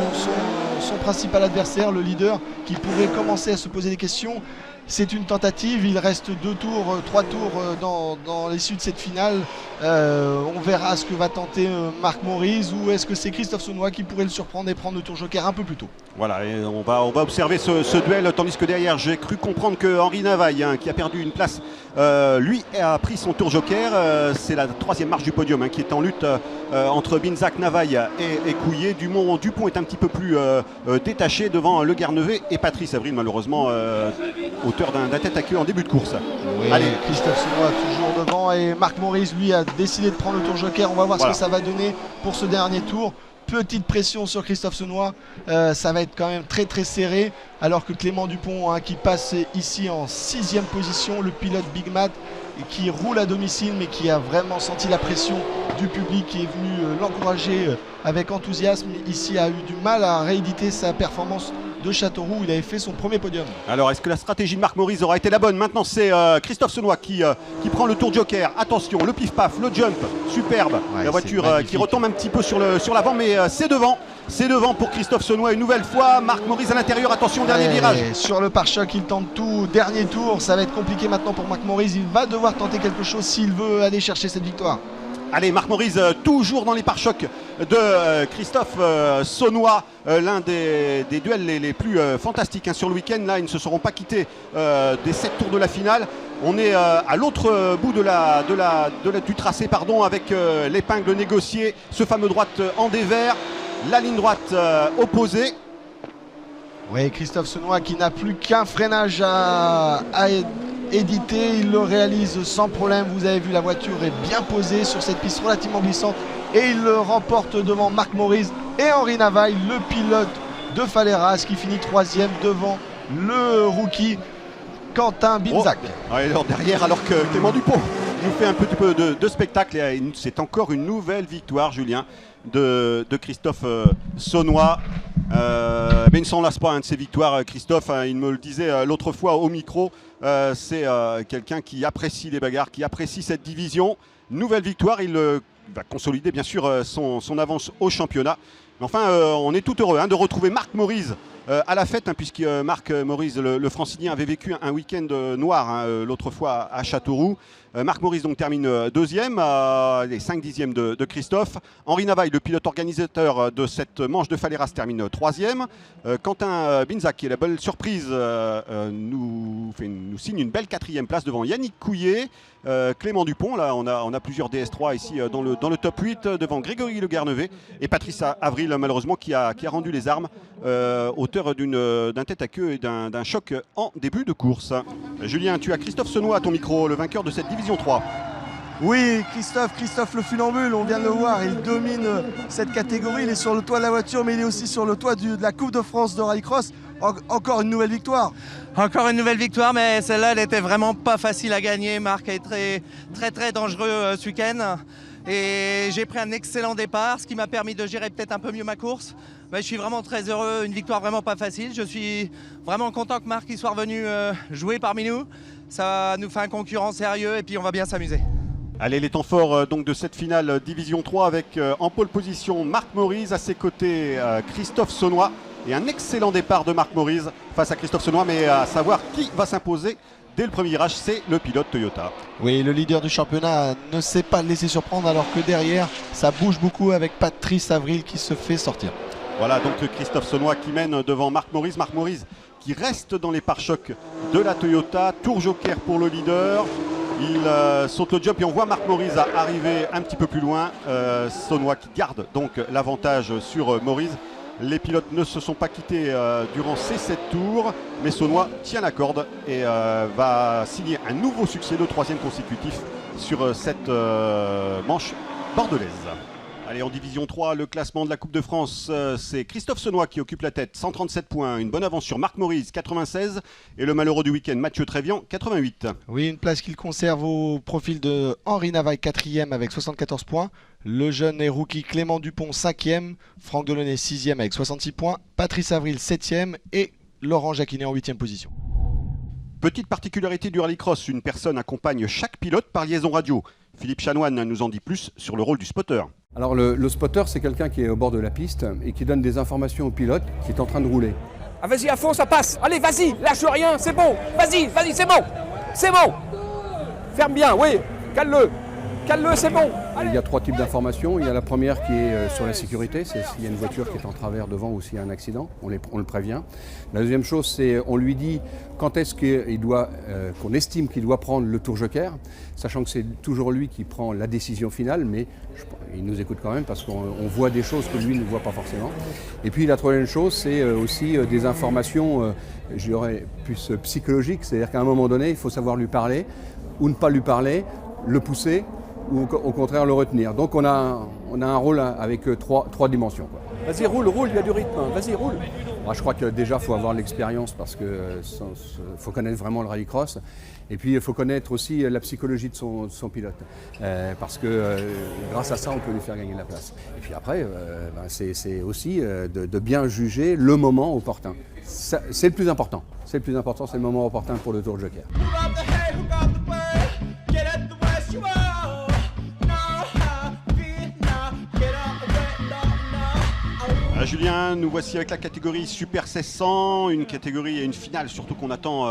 principal adversaire, le leader, qui pourrait commencer à se poser des questions. C'est une tentative, il reste 3 tours dans l'issue de cette finale. On verra ce que va tenter Marc Maurice, ou est-ce que c'est Christophe Saunois qui pourrait le surprendre et prendre le tour joker un peu plus tôt. Voilà, et on va observer ce duel, tandis que derrière, j'ai cru comprendre que Henri Navaille, qui a perdu une place, lui a pris son tour joker. C'est la 3e marche du podium qui est en lutte entre Binzac, Navaille et Couillet. Dupont est un petit peu plus détaché devant Le Guernevet et Patrice Avril, malheureusement auteur d'un tête à queue en début de course. Oui, allez, Christophe Saunois toujours devant, et Marc Maurice lui a décidé de prendre le tour joker. On va voir ce que ça va donner pour ce dernier tour. Petite pression sur Christophe Saunois, ça va être quand même très serré, alors que Clément Dupont qui passe ici en 6e position, le pilote Big Mat, qui roule à domicile, mais qui a vraiment senti la pression du public qui est venu l'encourager avec enthousiasme. Ici a eu du mal à rééditer sa performance de Châteauroux où il avait fait son premier podium. Alors est-ce que la stratégie de Marc Maurice aura été la bonne? Maintenant c'est Christophe Saunois qui prend le tour joker. Attention, le pif-paf, le jump, superbe. Ouais, la voiture qui magnifique. retombe un petit peu sur l'avant, mais c'est devant. C'est devant pour Christophe Saunois une nouvelle fois. Marc Maurice à l'intérieur, attention, dernier virage. Sur le pare-choc, il tente tout. Dernier tour, ça va être compliqué maintenant pour Marc Maurice. Il va devoir tenter quelque chose s'il veut aller chercher cette victoire. Allez, Marc Maurice, toujours dans les pare-chocs de Christophe Saunois, l'un des duels les plus fantastiques sur le week-end. Là, ils ne se seront pas quittés des 7 tours de la finale. On est à l'autre bout du tracé, avec l'épingle négociée, ce fameux droite en dévers, la ligne droite opposée. Oui, Christophe Saunois qui n'a plus qu'un freinage à éditer, il le réalise sans problème. Vous avez vu, la voiture est bien posée sur cette piste relativement glissante et il le remporte devant Marc Maurice et Henri Navaille, le pilote de Faleras, qui finit 3e devant le rookie Quentin Binzac. Oh. Alors derrière, alors que Clément Dupont nous fait un petit peu de spectacle, et c'est encore une nouvelle victoire, Julien, de Christophe Saunois. Mais il ne s'en lasse pas de ses victoires, Christophe. Il me le disait l'autre fois au micro. C'est quelqu'un qui apprécie les bagarres, qui apprécie cette division. Nouvelle victoire, il va consolider bien sûr son avance au championnat. Mais enfin, on est tout heureux de retrouver Marc Maurice à la fête, puisque Marc Maurice, le Francilien, avait vécu un week-end noir l'autre fois à Châteauroux. Marc Maurice donc termine 2e, les 5 dixièmes de Christophe. Henri Navaille, le pilote organisateur de cette manche de Faleras, termine 3e. Quentin Binzac, qui est la belle surprise, nous signe une belle 4e place devant Yannick Couillet. Clément Dupont, là on a plusieurs DS3 ici dans le top 8, devant Grégory Le Garnevet et Patrice Avril, malheureusement, qui a rendu les armes, auteur d'un tête à queue et d'un choc en début de course. Julien, tu as Christophe Saunois à ton micro, le vainqueur de cette division 3. Oui, Christophe le funambule, on vient de le voir, il domine cette catégorie, il est sur le toit de la voiture, mais il est aussi sur le toit de la Coupe de France de rallycross. Encore une nouvelle victoire. Encore une nouvelle victoire, mais celle-là, elle était vraiment pas facile à gagner. Marc est très dangereux ce week-end. Et j'ai pris un excellent départ, ce qui m'a permis de gérer peut-être un peu mieux ma course. Mais je suis vraiment très heureux, une victoire vraiment pas facile. Je suis vraiment content que Marc soit revenu jouer parmi nous. Ça nous fait un concurrent sérieux et puis on va bien s'amuser. Allez, les temps forts donc de cette finale Division 3 avec en pole position Marc Maurice, à ses côtés Christophe Saunois. Et un excellent départ de Marc Maurice face à Christophe Saunois, mais à savoir qui va s'imposer dès le premier virage, c'est le pilote Toyota. Oui, le leader du championnat ne s'est pas laissé surprendre, alors que derrière, ça bouge beaucoup avec Patrice Avril qui se fait sortir. Voilà donc Christophe Saunois qui mène devant Marc Maurice. Marc Maurice qui reste dans les pare-chocs de la Toyota. Tour joker pour le leader. Il saute le jump et on voit Marc Maurice arriver un petit peu plus loin. Saunois qui garde donc l'avantage sur Maurice. Les pilotes ne se sont pas quittés durant ces 7 tours, mais Saunois tient la corde et va signer un nouveau succès, le 3e consécutif sur cette manche bordelaise. Allez, en division 3, le classement de la Coupe de France, c'est Christophe Saunois qui occupe la tête, 137 points, une bonne avance sur Marc Maurice, 96, et le malheureux du week-end, Mathieu Trévian, 88. Oui, une place qu'il conserve au profil de Henri Navaille, 4e avec 74 points. Le jeune et rookie Clément Dupont, 5e. Franck Delaunay, 6e avec 66 points. Patrice Avril, 7e. Et Laurent Jacquinet en 8e position. Petite particularité du rallycross, une personne accompagne chaque pilote par liaison radio. Philippe Chanoine nous en dit plus sur le rôle du spotter. Alors le spotter, c'est quelqu'un qui est au bord de la piste et qui donne des informations au pilote qui est en train de rouler. Ah vas-y à fond, ça passe. Allez, vas-y, lâche rien, c'est bon. Vas-y, c'est bon. C'est bon. Ferme bien, oui. Cale-le, c'est bon. Allez. Il y a 3 types d'informations. Il y a la première qui est sur la sécurité, c'est s'il y a une voiture qui est en travers devant ou s'il y a un accident, on le prévient. La deuxième chose, c'est on lui dit quand est-ce qu'on estime qu'il doit prendre le tour joker, sachant que c'est toujours lui qui prend la décision finale, mais il nous écoute quand même parce qu'on voit des choses que lui ne voit pas forcément. Et puis la troisième chose, c'est aussi des informations, je dirais, plus psychologiques, c'est-à-dire qu'à un moment donné, il faut savoir lui parler ou ne pas lui parler, le pousser ou au contraire le retenir. Donc on a un rôle avec trois dimensions, quoi. Vas-y, roule, il y a du rythme, vas-y, roule. Moi, je crois que déjà, il faut avoir l'expérience parce qu'il faut connaître vraiment le rallycross. Et puis, il faut connaître aussi la psychologie de son pilote. Parce que grâce à ça, on peut lui faire gagner de la place. Et puis après, c'est aussi de bien juger le moment opportun. C'est le plus important. C'est le plus important, c'est le moment opportun pour le Tour Joker. Julien, nous voici avec la catégorie Super 1600, une catégorie et une finale surtout qu'on attend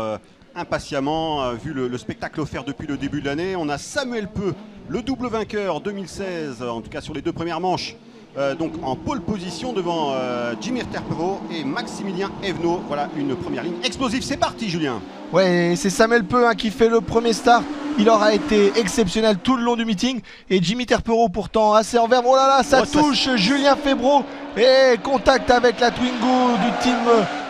impatiemment, vu le spectacle offert depuis le début de l'année. On a Samuel Peu, le double vainqueur 2016, en tout cas sur les 2 premières manches, donc en pole position devant Jimmy Terpero et Maximilien Evenot. Voilà une première ligne explosive, c'est parti Julien. Ouais, c'est Samuel Peu qui fait le premier start. Il aura été exceptionnel tout le long du meeting. Et Jimmy Terpero pourtant assez en verve. Oh là là, ça touche Julien Febro. Et contact avec la Twingo du team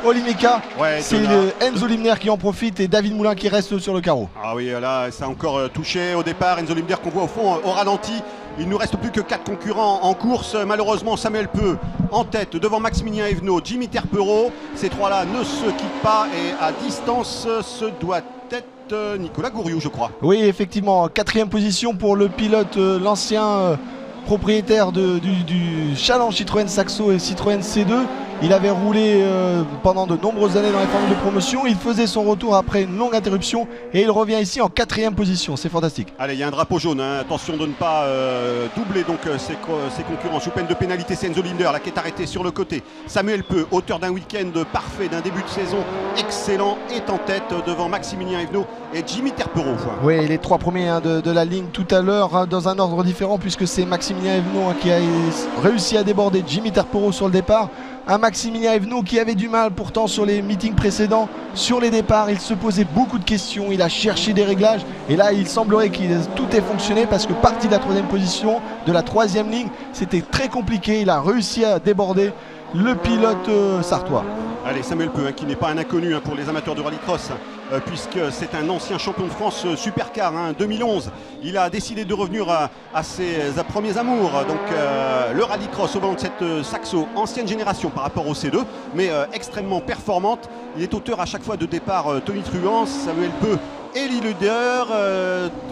Olympica. Ouais, c'est Enzo Limner qui en profite et David Moulin qui reste sur le carreau. Ah oui, là, ça a encore touché au départ. Enzo Limner qu'on voit au fond au ralenti. Il ne nous reste plus que 4 concurrents en course. Malheureusement, Samuel Peu en tête devant Maximilien Evenot, Jimmy Terpero. Ces 3-là ne se quittent pas et à distance, ce doit être Nicolas Gouriou, je crois. Oui, effectivement, 4e position pour le pilote, l'ancien propriétaire du Challenge Citroën Saxo et Citroën C2. Il avait roulé pendant de nombreuses années dans les formules de promotion. Il faisait son retour après une longue interruption et il revient ici en 4e position. C'est fantastique. Allez, il y a un drapeau jaune. Hein. Attention de ne pas doubler donc ses concurrents sous peine de pénalité. C'est Enzo Limner là qui est arrêté sur le côté. Samuel Peu, auteur d'un week-end parfait, d'un début de saison excellent, est en tête devant Maximilien Evenot et Jimmy Terpero. Oui, les 3 premiers de la ligne tout à l'heure dans un ordre différent puisque c'est Maximilien Evenot qui a réussi à déborder Jimmy Terpero sur le départ. Un Maximilien Evenot qui avait du mal pourtant sur les meetings précédents, sur les départs, il se posait beaucoup de questions, il a cherché des réglages et là il semblerait que tout ait fonctionné parce que parti de la 3e position, de la 3e ligne, c'était très compliqué, il a réussi à déborder le pilote sartois. Allez, Samuel Peu qui n'est pas un inconnu pour les amateurs de rallycross puisque c'est un ancien champion de France Supercar 2011. Il a décidé de revenir à ses premiers amours, donc le rallycross au volant de cette Saxo ancienne génération par rapport au C2, mais extrêmement performante. Il est auteur à chaque fois de départ tonitruant. Samuel Peu est leader,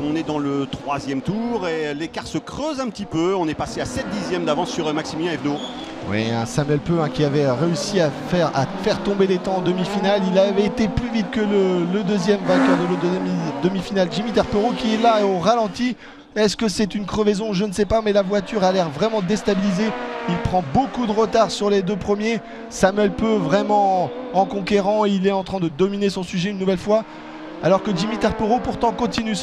on est dans le 3e tour et l'écart se creuse un petit peu. On est passé à 7 dixièmes d'avance sur Maximilien Evenot. Oui, un Samuel Peu qui avait réussi à faire tomber les temps en demi-finale. Il avait été plus vite que le deuxième vainqueur de la demi-finale, Jimmy Terpero, qui est là au ralenti. Est-ce que c'est une crevaison? Je ne sais pas, mais la voiture a l'air vraiment déstabilisée. Il prend beaucoup de retard sur les 2 premiers. Samuel Peu vraiment en conquérant, il est en train de dominer son sujet une nouvelle fois. Alors que Jimmy Terpero pourtant continue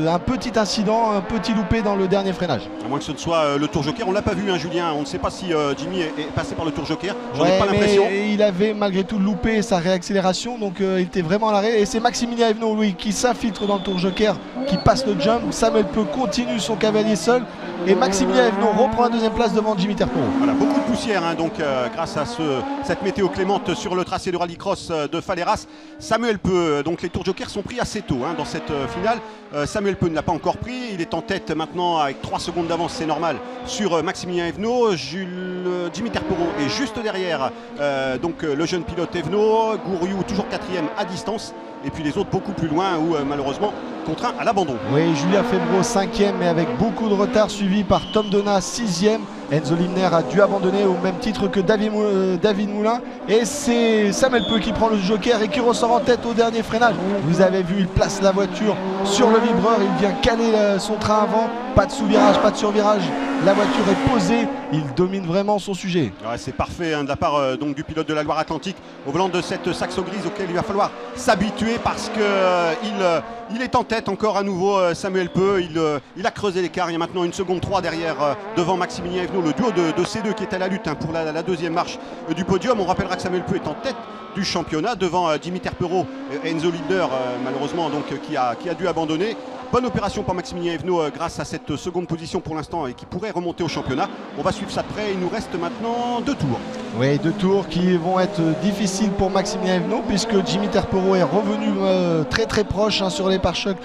un petit incident, un petit loupé dans le dernier freinage. À moins que ce ne soit le Tour Joker, on ne l'a pas vu Julien, on ne sait pas si Jimmy est passé par le Tour Joker, j'en ai pas l'impression. Il avait malgré tout loupé sa réaccélération, donc il était vraiment à l'arrêt. Et c'est Maximilien Evenot qui s'infiltre dans le Tour Joker, qui passe le jump. Samuel Peu continue son cavalier seul. Et Maximilien Evenot reprend la 2e place devant Jimmy Terpero. Voilà, beaucoup de poussière donc grâce à cette météo clémente sur le tracé de rallycross de Faleras. Samuel Peu, donc les Tours Joker sont pris assez tôt dans cette finale. Samuel Peu ne l'a pas encore pris, il est en tête maintenant avec 3 secondes d'avance, c'est normal, sur Maximilien Evenot. Jimmy Terpero est juste derrière donc le jeune pilote Evenot. Gouriou toujours 4e à distance. Et puis les autres beaucoup plus loin où malheureusement contraint à l'abandon. Oui, Julien Febro 5e mais avec beaucoup de retard, suivi par Tom Donat 6e. Enzo Limner a dû abandonner au même titre que David Moulin. Et c'est Samuel Peu qui prend le joker et qui ressort en tête au dernier freinage. Vous avez vu, il place la voiture sur le vibreur, il vient caler son train avant. Pas de sous-virage, pas de sur-virage. La voiture est posée, il domine vraiment son sujet. Ouais, c'est parfait de la part donc, du pilote de la Loire-Atlantique au volant de cette Saxo grise auquel il va falloir s'habituer parce qu'il est en tête encore à nouveau Samuel Peu. Il a creusé l'écart, il y a maintenant 1 seconde 3 derrière devant Maximilien Evenot, le duo de C2 qui est à la lutte pour la 2e marche du podium. On rappellera que Samuel Peu est en tête du championnat devant Jimmy Terpero et Enzo Limner malheureusement donc, qui a dû abandonner. Bonne opération pour Maximilien Evenot grâce à cette seconde position pour l'instant et qui pourrait remonter au championnat. On va suivre ça de près. Il nous reste maintenant 2 tours. Oui, 2 tours qui vont être difficiles pour Maximilien Evenot puisque Jimmy Terpero est revenu très proche sur les pare-chocs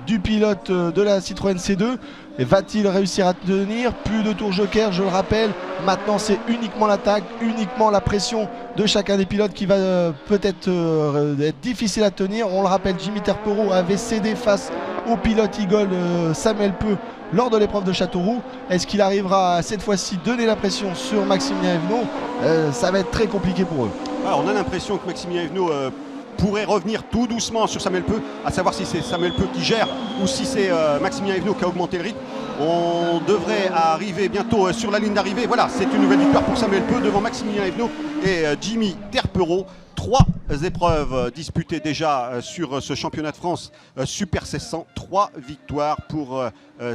du pilote de la Citroën C2. Et va-t-il réussir à tenir? Plus de tours joker, je le rappelle. Maintenant, c'est uniquement l'attaque, uniquement la pression de chacun des pilotes qui va peut-être être difficile à tenir. On le rappelle, Jimmy Terpero avait cédé face au pilote Eagle Samuel Peu lors de l'épreuve de Châteauroux. Est-ce qu'il arrivera cette fois-ci donner la pression sur Maximilien Evenot? Ça va être très compliqué pour eux. Alors, on a l'impression que Maximilien Evenot pourrait revenir tout doucement sur Samuel Peu, à savoir si c'est Samuel Peu qui gère ou si c'est Maximilien Evenot qui a augmenté le rythme. On devrait arriver bientôt sur la ligne d'arrivée. Voilà, c'est une nouvelle victoire pour Samuel Peu devant Maximilien Evenot et Jimmy Terpero. 3 épreuves disputées déjà sur ce championnat de France Super 1600. 3 victoires pour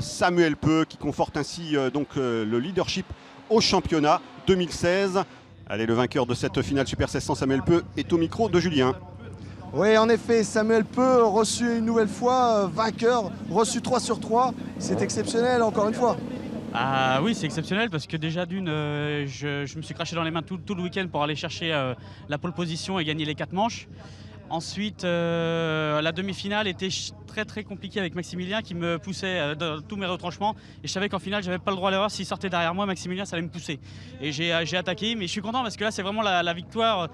Samuel Peu qui conforte ainsi donc le leadership au championnat 2016. Allez, le vainqueur de cette finale Super 1600, Samuel Peu, est au micro de Julien. Oui, en effet, Samuel Peu reçu une nouvelle fois, vainqueur, reçu 3 sur 3. C'est exceptionnel encore une fois. Ah oui, c'est exceptionnel parce que déjà d'une, je me suis craché dans les mains tout le week-end pour aller chercher la pole position et gagner les 4 manches. Ensuite, la demi-finale était très compliquée avec Maximilien qui me poussait dans tous mes retranchements. Et je savais qu'en finale, j'avais pas le droit à l'erreur. S'il sortait derrière moi, Maximilien, ça allait me pousser. Et j'ai attaqué, mais je suis content parce que là, c'est vraiment la victoire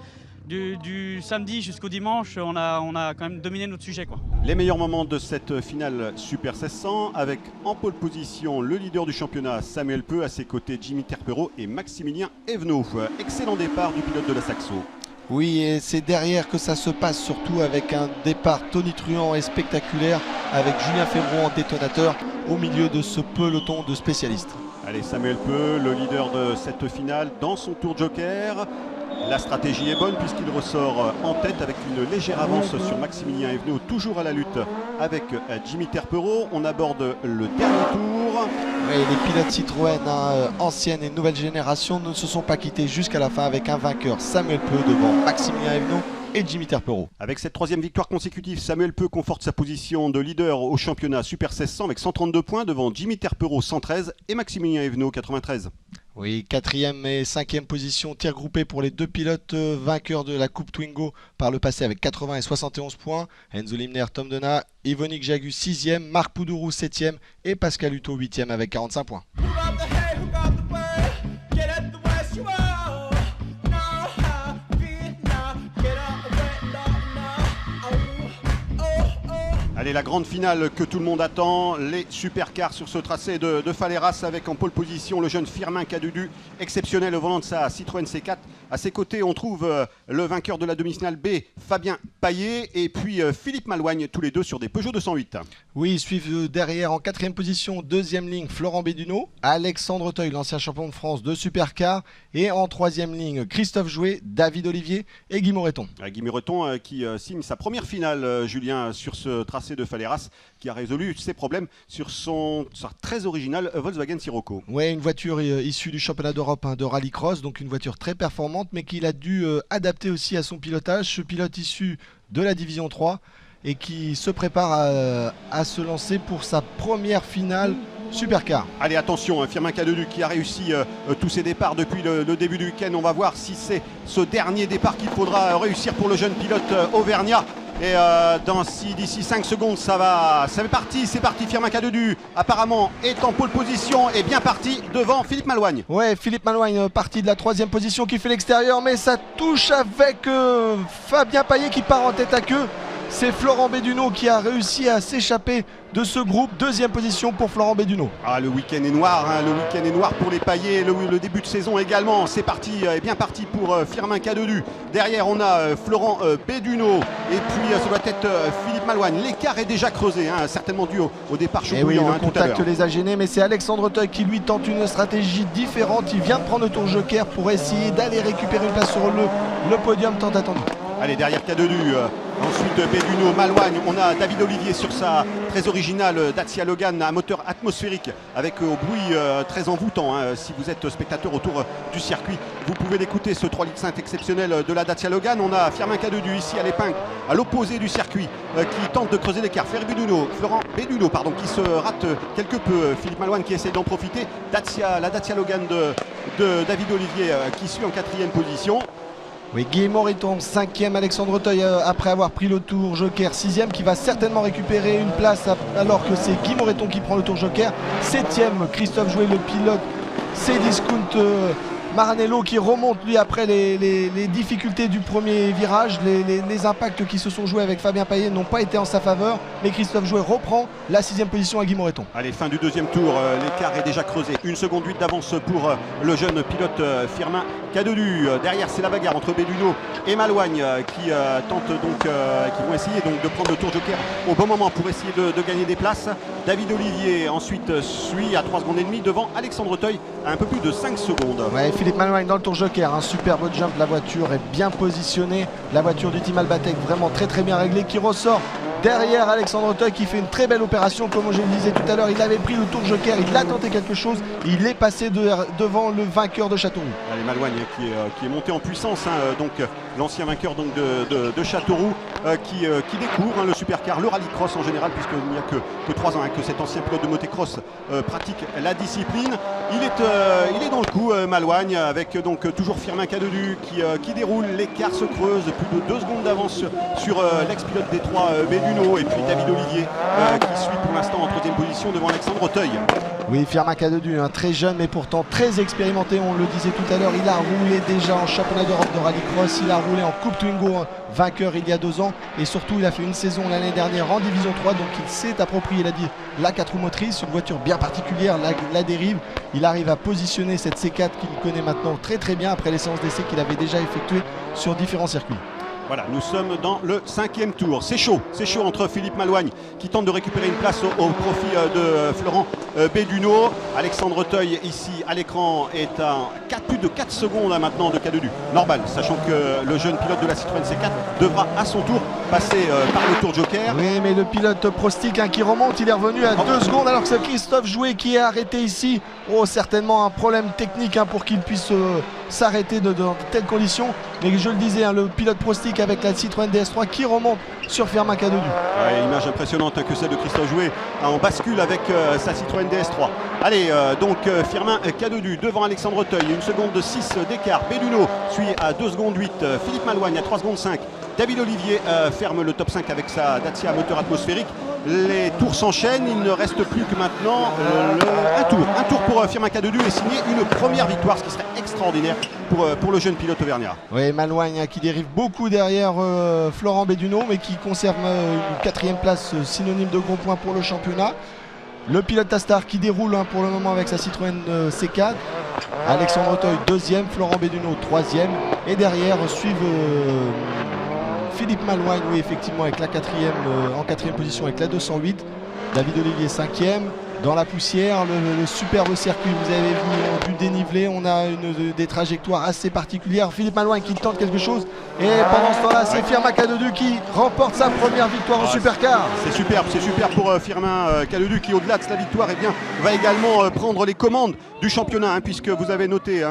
du samedi jusqu'au dimanche. On a quand même dominé notre sujet, quoi. Les meilleurs moments de cette finale Super 1600 avec en pole position le leader du championnat Samuel Peu, à ses côtés Jimmy Terpero et Maximilien Evenot. Excellent départ du pilote de la Saxo. Oui, et c'est derrière que ça se passe, surtout avec un départ tonitruant et spectaculaire avec Julien Febvre en détonateur au milieu de ce peloton de spécialistes. Allez, Samuel Peu, le leader de cette finale dans son tour joker. La stratégie est bonne puisqu'il ressort en tête avec une légère avance sur Maximilien Evenot, toujours à la lutte avec Jimmy Terpero. On aborde le dernier tour. Oui, les pilotes Citroën ancienne et nouvelle génération ne se sont pas quittés jusqu'à la fin avec un vainqueur, Samuel Peu, devant Maximilien Evenot et Jimmy Terpero. Avec cette 3e victoire consécutive, Samuel Peu conforte sa position de leader au championnat Super 1600 avec 132 points devant Jimmy Terpero 113 et Maximilien Evenot 93. Oui, 4e et 5e position, tir groupé pour les 2 pilotes vainqueurs de la Coupe Twingo par le passé avec 80 et 71 points. Enzo Limner, Tom Donat, Yvonique Jagu 6e, Marc Poudourou 7e et Pascal Hutto 8e avec 45 points. Allez, la grande finale que tout le monde attend, les supercars sur ce tracé de Faleras avec en pole position le jeune Firmin Cadudu, exceptionnel au volant de sa Citroën C4. À ses côtés, on trouve le vainqueur de la demi-finale B, Fabien Paillet, et puis Philippe Malouagne, tous les deux sur des Peugeot 208. Oui, ils suivent derrière en 4e position, 2e ligne, Florent Béduno, Alexandre Teuil, l'ancien champion de France de supercar, et en 3e ligne, Christophe Jouet, David Olivier et Guy Moreton. Guy Moreton qui signe sa première finale, Julien, sur ce tracé de Faleras, qui a résolu ses problèmes sur sa très originale Volkswagen Sirocco. Oui, une voiture issue du championnat d'Europe de rallycross, donc une voiture très performante, mais qu'il a dû adapter aussi à son pilotage. Ce pilote issu de la division 3 et qui se prépare à se lancer pour sa première finale supercar. Allez, attention, Firmin Cadudu qui a réussi tous ses départs depuis le début du week-end. On va voir si c'est ce dernier départ qu'il faudra réussir pour le jeune pilote auvergnat. Et d'ici 5 secondes, c'est parti, Firmin Cadudu apparemment est en pole position et bien parti devant Philippe Malouagne. Ouais, Philippe Malouagne parti de la 3e position qui fait l'extérieur, mais ça touche avec Fabien Paillet qui part en tête à queue. C'est Florent Béduno qui a réussi à s'échapper de ce groupe. 2e position pour Florent Béduno. Ah, le week-end est noir, le week-end est noir pour les Paillets, le début de saison également. C'est parti, bien parti pour Firmin Cadudu. Derrière, on a Florent Béduno et puis ça doit être Philippe Malouagne. L'écart est déjà creusé, certainement dû au départ chaud bouillant. Oui, le contact les a gênés, mais c'est Alexandre Teuil qui lui tente une stratégie différente. Il vient de prendre le tour joker pour essayer d'aller récupérer une place sur le podium tant attendu. Allez, derrière Cadudu, ensuite Béduno, Malouagne, on a David Olivier sur sa très originale Dacia Logan à moteur atmosphérique avec au bruit très envoûtant. Si vous êtes spectateur autour du circuit, vous pouvez l'écouter, ce 3,5 litres exceptionnel de la Dacia Logan. On a Firmin Cadudu ici à l'épingle, à l'opposé du circuit, qui tente de creuser l'écart. Florent Béduno, qui se rate quelque peu. Philippe Malouagne qui essaye d'en profiter. La Dacia Logan de David Olivier qui suit en 4e position. Oui, Guy Moreton, 5e, Alexandre Auteuil après avoir pris le tour joker, 6e, qui va certainement récupérer une place alors que c'est Guy Moreton qui prend le tour joker. 7e, Christophe Jouet, le pilote, Cdiscount Maranello qui remonte lui après les difficultés du premier virage. Les impacts qui se sont joués avec Fabien Payet n'ont pas été en sa faveur, mais Christophe Jouet reprend la 6e position à Guy Moreton. Allez, fin du deuxième tour, l'écart est déjà creusé. 1 seconde 8 d'avance pour le jeune pilote Firmin Cadedu. Derrière, c'est la bagarre entre Belluno et Malouagne qui tentent donc, qui vont essayer donc de prendre le tour joker au bon moment pour essayer de gagner des places. David Olivier ensuite suit à 3 secondes et demie devant Alexandre Auteuil à un peu plus de 5 secondes. Ouais, Philippe Malouagne dans le tour joker, un superbe jump, la voiture est bien positionnée, la voiture du Team Albatec vraiment très bien réglée, qui ressort derrière Alexandre Auteuil qui fait une très belle opération. Comme je le disais tout à l'heure, il avait pris le tour joker, il a tenté quelque chose, il est passé devant le vainqueur de Châteauroux. Allez, Malouagne qui est monté en puissance, donc l'ancien vainqueur donc, de Châteauroux qui découvre le supercar, le rallycross en général, puisqu'il n'y a que 3 ans que cet ancien pilote de motocross pratique la discipline. Il est dans le coup, Malouagne, avec donc toujours Firmin Cadedu qui déroule. L'écart se creuse, plus de 2 secondes d'avance sur l'ex-pilote Détroit Belluno, et puis David Olivier qui suit pour l'instant en 3e position devant Alexandre Auteuil. Oui, Firmin Cadedu, très jeune mais pourtant très expérimenté, on le disait tout à l'heure, il a roulé déjà en championnat d'Europe de rallycross, il a roulé en Coupe Twingo, vainqueur il y a 2 ans, et surtout il a fait une saison l'année dernière en Division 3, donc il s'est approprié la 4 roues motrices, une voiture bien particulière, la dérive. Il arrive à positionner cette C4 qu'il connaît maintenant très bien après les séances d'essai qu'il avait déjà effectuées sur différents circuits. Voilà, nous sommes dans le 5e tour. C'est chaud entre Philippe Malouagne qui tente de récupérer une place au profit de Florent Belluno. Alexandre Auteuil ici à l'écran est à plus de 4 secondes maintenant de Cadedu. Normal, sachant que le jeune pilote de la Citroën C4 devra à son tour passer par le tour joker. Oui, mais le pilote Prostic qui remonte, il est revenu à 2 secondes alors que c'est Christophe Jouet qui est arrêté ici. Oh, certainement un problème technique pour qu'il puisse s'arrêter dans telles conditions. Mais je le disais, le pilote Prostic avec la Citroën DS3 qui remonte sur Firmin Cadedu. Ouais, image impressionnante que celle de Christophe Jouet. On bascule avec sa Citroën DS3. Allez, donc Firmin Cadedu devant Alexandre Auteuil, 1 seconde de 6 d'écart. Belluno suit à 2 secondes 8. Philippe Malouagne à 3 secondes 5. David Olivier ferme le top 5 avec sa Dacia moteur atmosphérique. Les tours s'enchaînent, il ne reste plus que maintenant un tour pour Firmin Cadedu et signer une première victoire, ce qui serait extraordinaire pour le jeune pilote auvergnat. Oui, Malouagne qui dérive beaucoup derrière Florent Belluno, mais qui conserve une 4e place synonyme de gros points pour le championnat. Le pilote Astar qui déroule pour le moment avec sa Citroën C4. Alexandre Auteuil 2e, Florent Belluno 3e, et derrière suivent Philippe Malouagne, oui, effectivement, avec la 4e, en 4e position avec la 208. David Olivier 5e. Dans la poussière, le superbe circuit, vous avez vu du dénivelé, on a des trajectoires assez particulières. Philippe Malouagne qui tente quelque chose, et pendant ce temps-là, c'est Firmin Cadedu qui remporte sa première victoire en supercar. C'est superbe pour Firmin Cadedu qui, au-delà de sa victoire, va également prendre les commandes du championnat, puisque vous avez noté,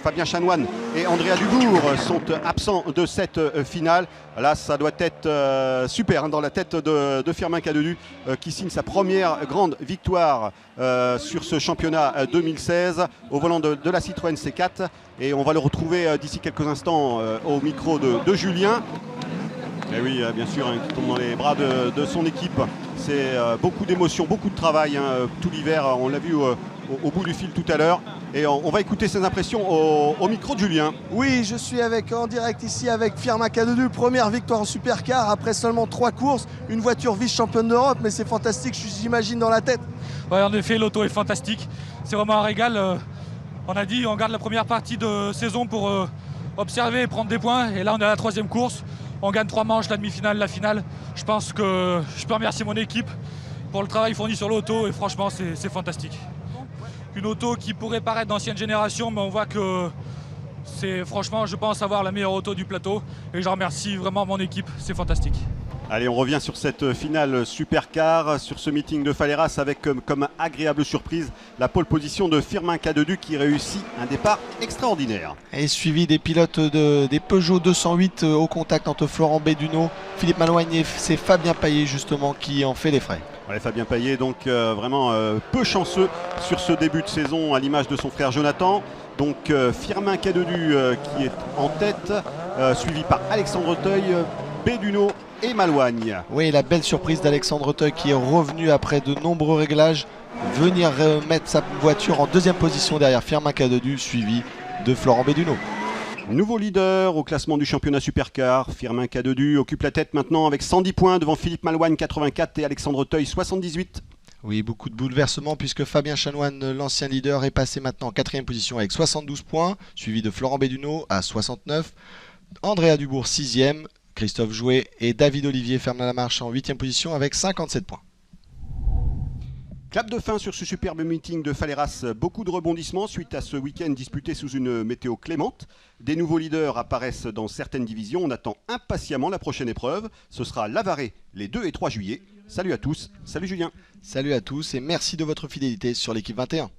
Fabien Chanoine et Andrea Dubourg sont absents de cette finale. Là, ça doit être super dans la tête de Firmin Cadedu qui signe sa première grande victoire sur ce championnat 2016 au volant de la Citroën C4, et on va le retrouver d'ici quelques instants au micro de Julien. Et oui, bien sûr, qui tombe dans les bras de son équipe. C'est beaucoup d'émotions, beaucoup de travail tout l'hiver, on l'a vu au bout du fil tout à l'heure. Et on va écouter ses impressions au micro de Julien. Oui, je suis en direct ici avec Firmin Cadedu, première victoire en supercar après seulement 3 courses, une voiture vice-championne d'Europe, mais c'est fantastique, j'imagine, dans la tête. Ouais, en effet, l'auto est fantastique, c'est vraiment un régal. On a dit on garde la première partie de saison pour observer et prendre des points, et là on est à la 3e course, on gagne 3 manches, la demi-finale, la finale. Je pense que je peux remercier mon équipe pour le travail fourni sur l'auto, et franchement c'est fantastique. Une auto qui pourrait paraître d'ancienne génération, mais on voit que c'est franchement, je pense, avoir la meilleure auto du plateau, et je remercie vraiment mon équipe, c'est fantastique. Allez, on revient sur cette finale supercar, sur ce meeting de Faleras avec comme agréable surprise la pole position de Firmin Cadedu qui réussit un départ extraordinaire. Et suivi des pilotes des Peugeot 208 au contact entre Florent Belluno, Philippe Malouagne, et c'est Fabien Payet justement qui en fait les frais. Ouais, Fabien Payet donc vraiment peu chanceux sur ce début de saison à l'image de son frère Jonathan. Donc Firmin Cadedu qui est en tête, suivi par Alexandre Teuil, Béduno et Malouagne. Oui, la belle surprise d'Alexandre Teuil qui est revenu après de nombreux réglages, venir mettre sa voiture en deuxième position derrière Firmin Cadedu, suivi de Florent Béduno. Nouveau leader au classement du championnat Supercar, Firmin Cadedu occupe la tête maintenant avec 110 points devant Philippe Malouagne 84 et Alexandre Teuil 78. Oui, beaucoup de bouleversements puisque Fabien Chanoine, l'ancien leader, est passé maintenant en quatrième position avec 72 points, suivi de Florent Béduno à 69, Andrea Dubourg 6e, Christophe Jouet et David Olivier ferment la marche en 8e position avec 57 points. Clap de fin sur ce superbe meeting de Faleras. Beaucoup de rebondissements suite à ce week-end disputé sous une météo clémente. Des nouveaux leaders apparaissent dans certaines divisions. On attend impatiemment la prochaine épreuve. Ce sera l'Avaray les 2 et 3 juillet. Salut à tous, salut Julien. Salut à tous et merci de votre fidélité sur l'équipe 21.